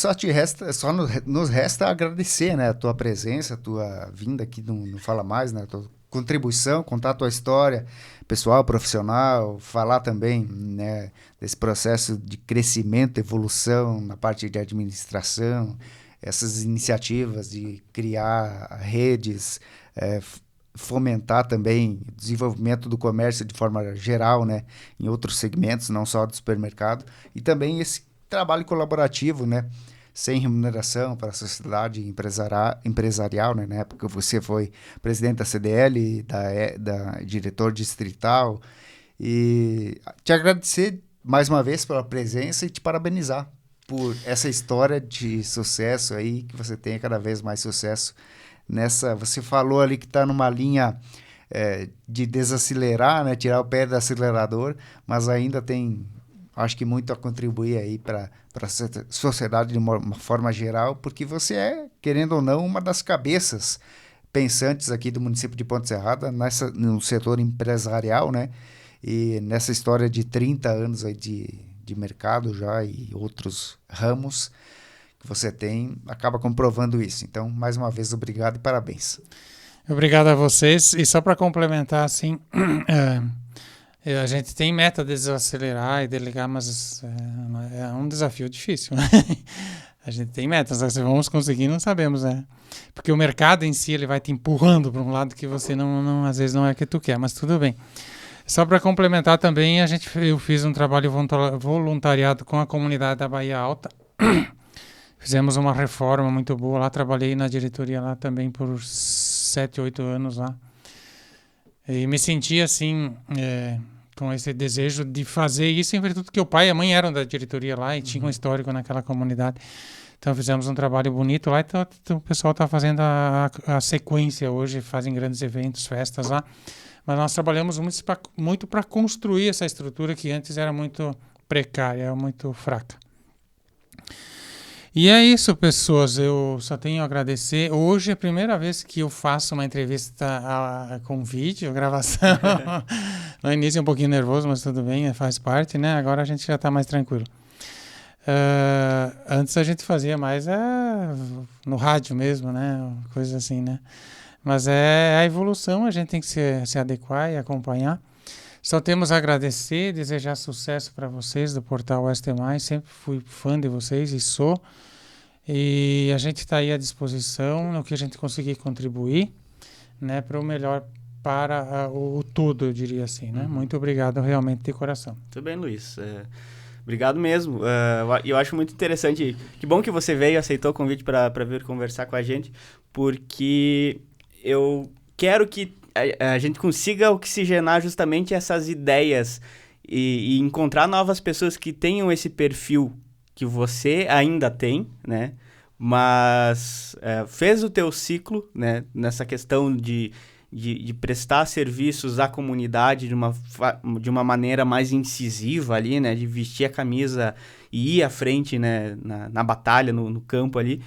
nos resta agradecer, né? A tua presença, a tua vinda aqui no Fala Mais, né? A tua contribuição, contar a tua história pessoal, profissional, falar também, né? Desse processo de crescimento, evolução na parte de administração, essas iniciativas de criar redes, fomentar também o desenvolvimento do comércio de forma geral, né? Em outros segmentos, não só do supermercado, e também esse trabalho colaborativo, né? Sem remuneração para a sociedade empresarial, né? Na época você foi presidente da CDL, da diretor distrital, e te agradecer mais uma vez pela presença e te parabenizar por essa história de sucesso aí, que você tenha cada vez mais sucesso nessa. Você falou ali que está numa linha de desacelerar, né? Tirar o pé do acelerador, mas ainda tem, acho que, muito a contribuir aí para a sociedade de uma forma geral, porque você é, querendo ou não, uma das cabeças pensantes aqui do município de Ponte Serrada, no setor empresarial, né? E nessa história de 30 anos aí de mercado já e outros ramos que você tem, acaba comprovando isso. Então, mais uma vez, obrigado e parabéns. Obrigado a vocês. E só para complementar, assim, a gente tem meta de desacelerar e delegar, mas é um desafio difícil. A gente tem metas, se vamos conseguir, não sabemos, né? Porque o mercado em si, ele vai te empurrando para um lado que você às vezes não é o que tu quer, mas tudo bem. Só para complementar também, eu fiz um trabalho voluntariado com a comunidade da Bahia Alta. Fizemos uma reforma muito boa lá, trabalhei na diretoria lá também por 7, 8 anos lá. E me senti assim, com esse desejo de fazer isso em virtude que o pai e a mãe eram da diretoria lá e tinham um histórico naquela comunidade. Então fizemos um trabalho bonito lá, então o pessoal está fazendo a sequência hoje, fazem grandes eventos, festas lá. Mas nós trabalhamos muito para construir essa estrutura que antes era muito precária, muito fraca. E é isso, pessoas. Eu só tenho a agradecer. Hoje é a primeira vez que eu faço uma entrevista com vídeo, gravação. No início é um pouquinho nervoso, mas tudo bem, faz parte, né? Agora a gente já está mais tranquilo. Antes a gente fazia mais no rádio mesmo, né? Coisa assim, né? Mas é a evolução, a gente tem que se adequar e acompanhar. Só temos a agradecer, desejar sucesso para vocês do Portal Oeste Mais. Sempre fui fã de vocês e sou. E a gente está aí à disposição no que a gente conseguir contribuir, né, para o melhor, para o todo, eu diria assim, né? Muito obrigado realmente de coração. Tudo bem, Luiz. Obrigado mesmo. Eu acho muito interessante. Que bom que você veio, aceitou o convite para vir conversar com a gente, porque eu quero que a gente consiga oxigenar justamente essas ideias e encontrar novas pessoas que tenham esse perfil que você ainda tem, né? Mas fez o teu ciclo, né? Nessa questão de prestar serviços à comunidade de uma maneira mais incisiva ali, né? De vestir a camisa e ir à frente, né? Na batalha, no campo ali.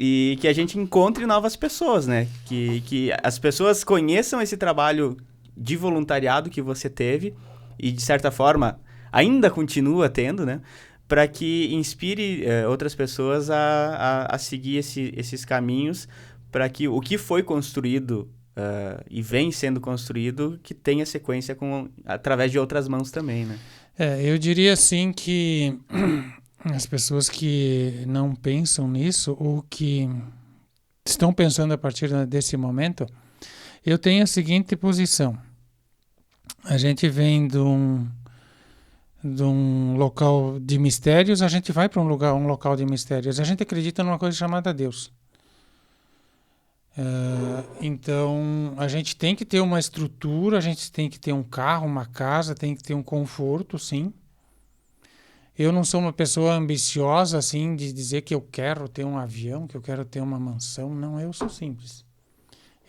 E que a gente encontre novas pessoas, né? Que as pessoas conheçam esse trabalho de voluntariado que você teve e, de certa forma, ainda continua tendo, né? Para que inspire outras pessoas a seguir esses caminhos, para que o que foi construído e vem sendo construído, que tenha sequência através de outras mãos também, né? Eu diria assim que as pessoas que não pensam nisso ou que estão pensando a partir desse momento, eu tenho a seguinte posição. A gente vem de um local de mistérios, a gente vai para um local de mistérios. A gente acredita numa coisa chamada Deus. Então, a gente tem que ter uma estrutura, a gente tem que ter um carro, uma casa, tem que ter um conforto, sim. Eu não sou uma pessoa ambiciosa, assim, de dizer que eu quero ter um avião, que eu quero ter uma mansão. Não, eu sou simples.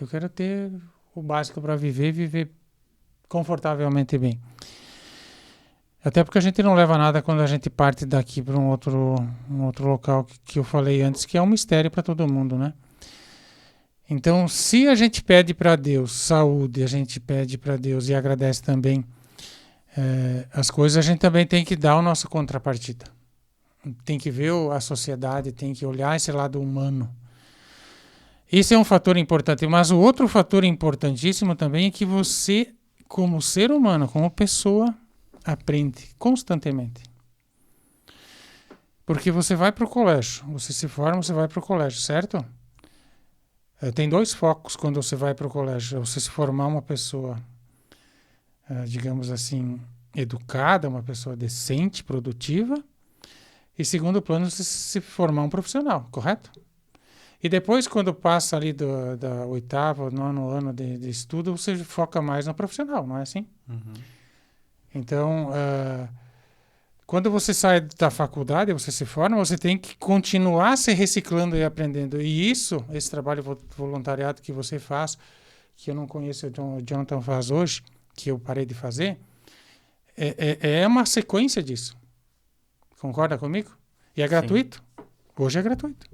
Eu quero ter o básico para viver confortavelmente bem. Até porque a gente não leva nada quando a gente parte daqui para um outro local que eu falei antes, que é um mistério para todo mundo, né? Então, se a gente pede para Deus saúde, a gente pede para Deus e agradece também as coisas, a gente também tem que dar a nossa contrapartida. Tem que ver a sociedade, tem que olhar esse lado humano. Esse é um fator importante, mas o outro fator importantíssimo também é que você, como ser humano, como pessoa, aprende constantemente. Porque você vai para o colégio, você se forma, você vai para o colégio, certo? Tem dois focos quando você vai para o colégio. Você se formar uma pessoa, digamos assim, educada, uma pessoa decente, produtiva. E segundo plano, você se formar um profissional, correto? E depois, quando passa ali da 8º, 9º ano de estudo, você foca mais no profissional, não é assim? Uhum. Então, quando você sai da faculdade, você se forma, você tem que continuar se reciclando e aprendendo. E esse trabalho voluntariado que você faz, que eu não conheço, o Jonathan faz hoje, que eu parei de fazer, é uma sequência disso. Concorda comigo? E é gratuito. Sim. Hoje é gratuito.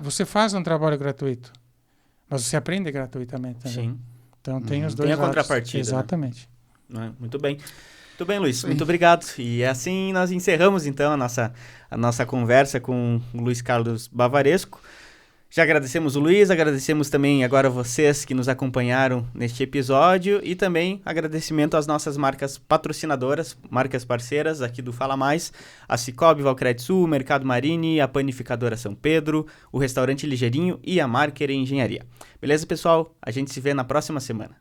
Você faz um trabalho gratuito, mas você aprende gratuitamente também. Sim. Então tem os dois lados. Tem a contrapartida. Exatamente. Né? Muito bem. Muito bem, Luiz. Sim. Muito obrigado. E assim nós encerramos, então, a nossa conversa com o Luiz Carlos Bavaresco. Já agradecemos o Luiz, agradecemos também agora vocês que nos acompanharam neste episódio e também agradecimento às nossas marcas patrocinadoras, marcas parceiras aqui do Fala Mais, a Cicobi Valcred Sul, o Mercado Marini, a Panificadora São Pedro, o Restaurante Ligeirinho e a Marker Engenharia. Beleza, pessoal? A gente se vê na próxima semana.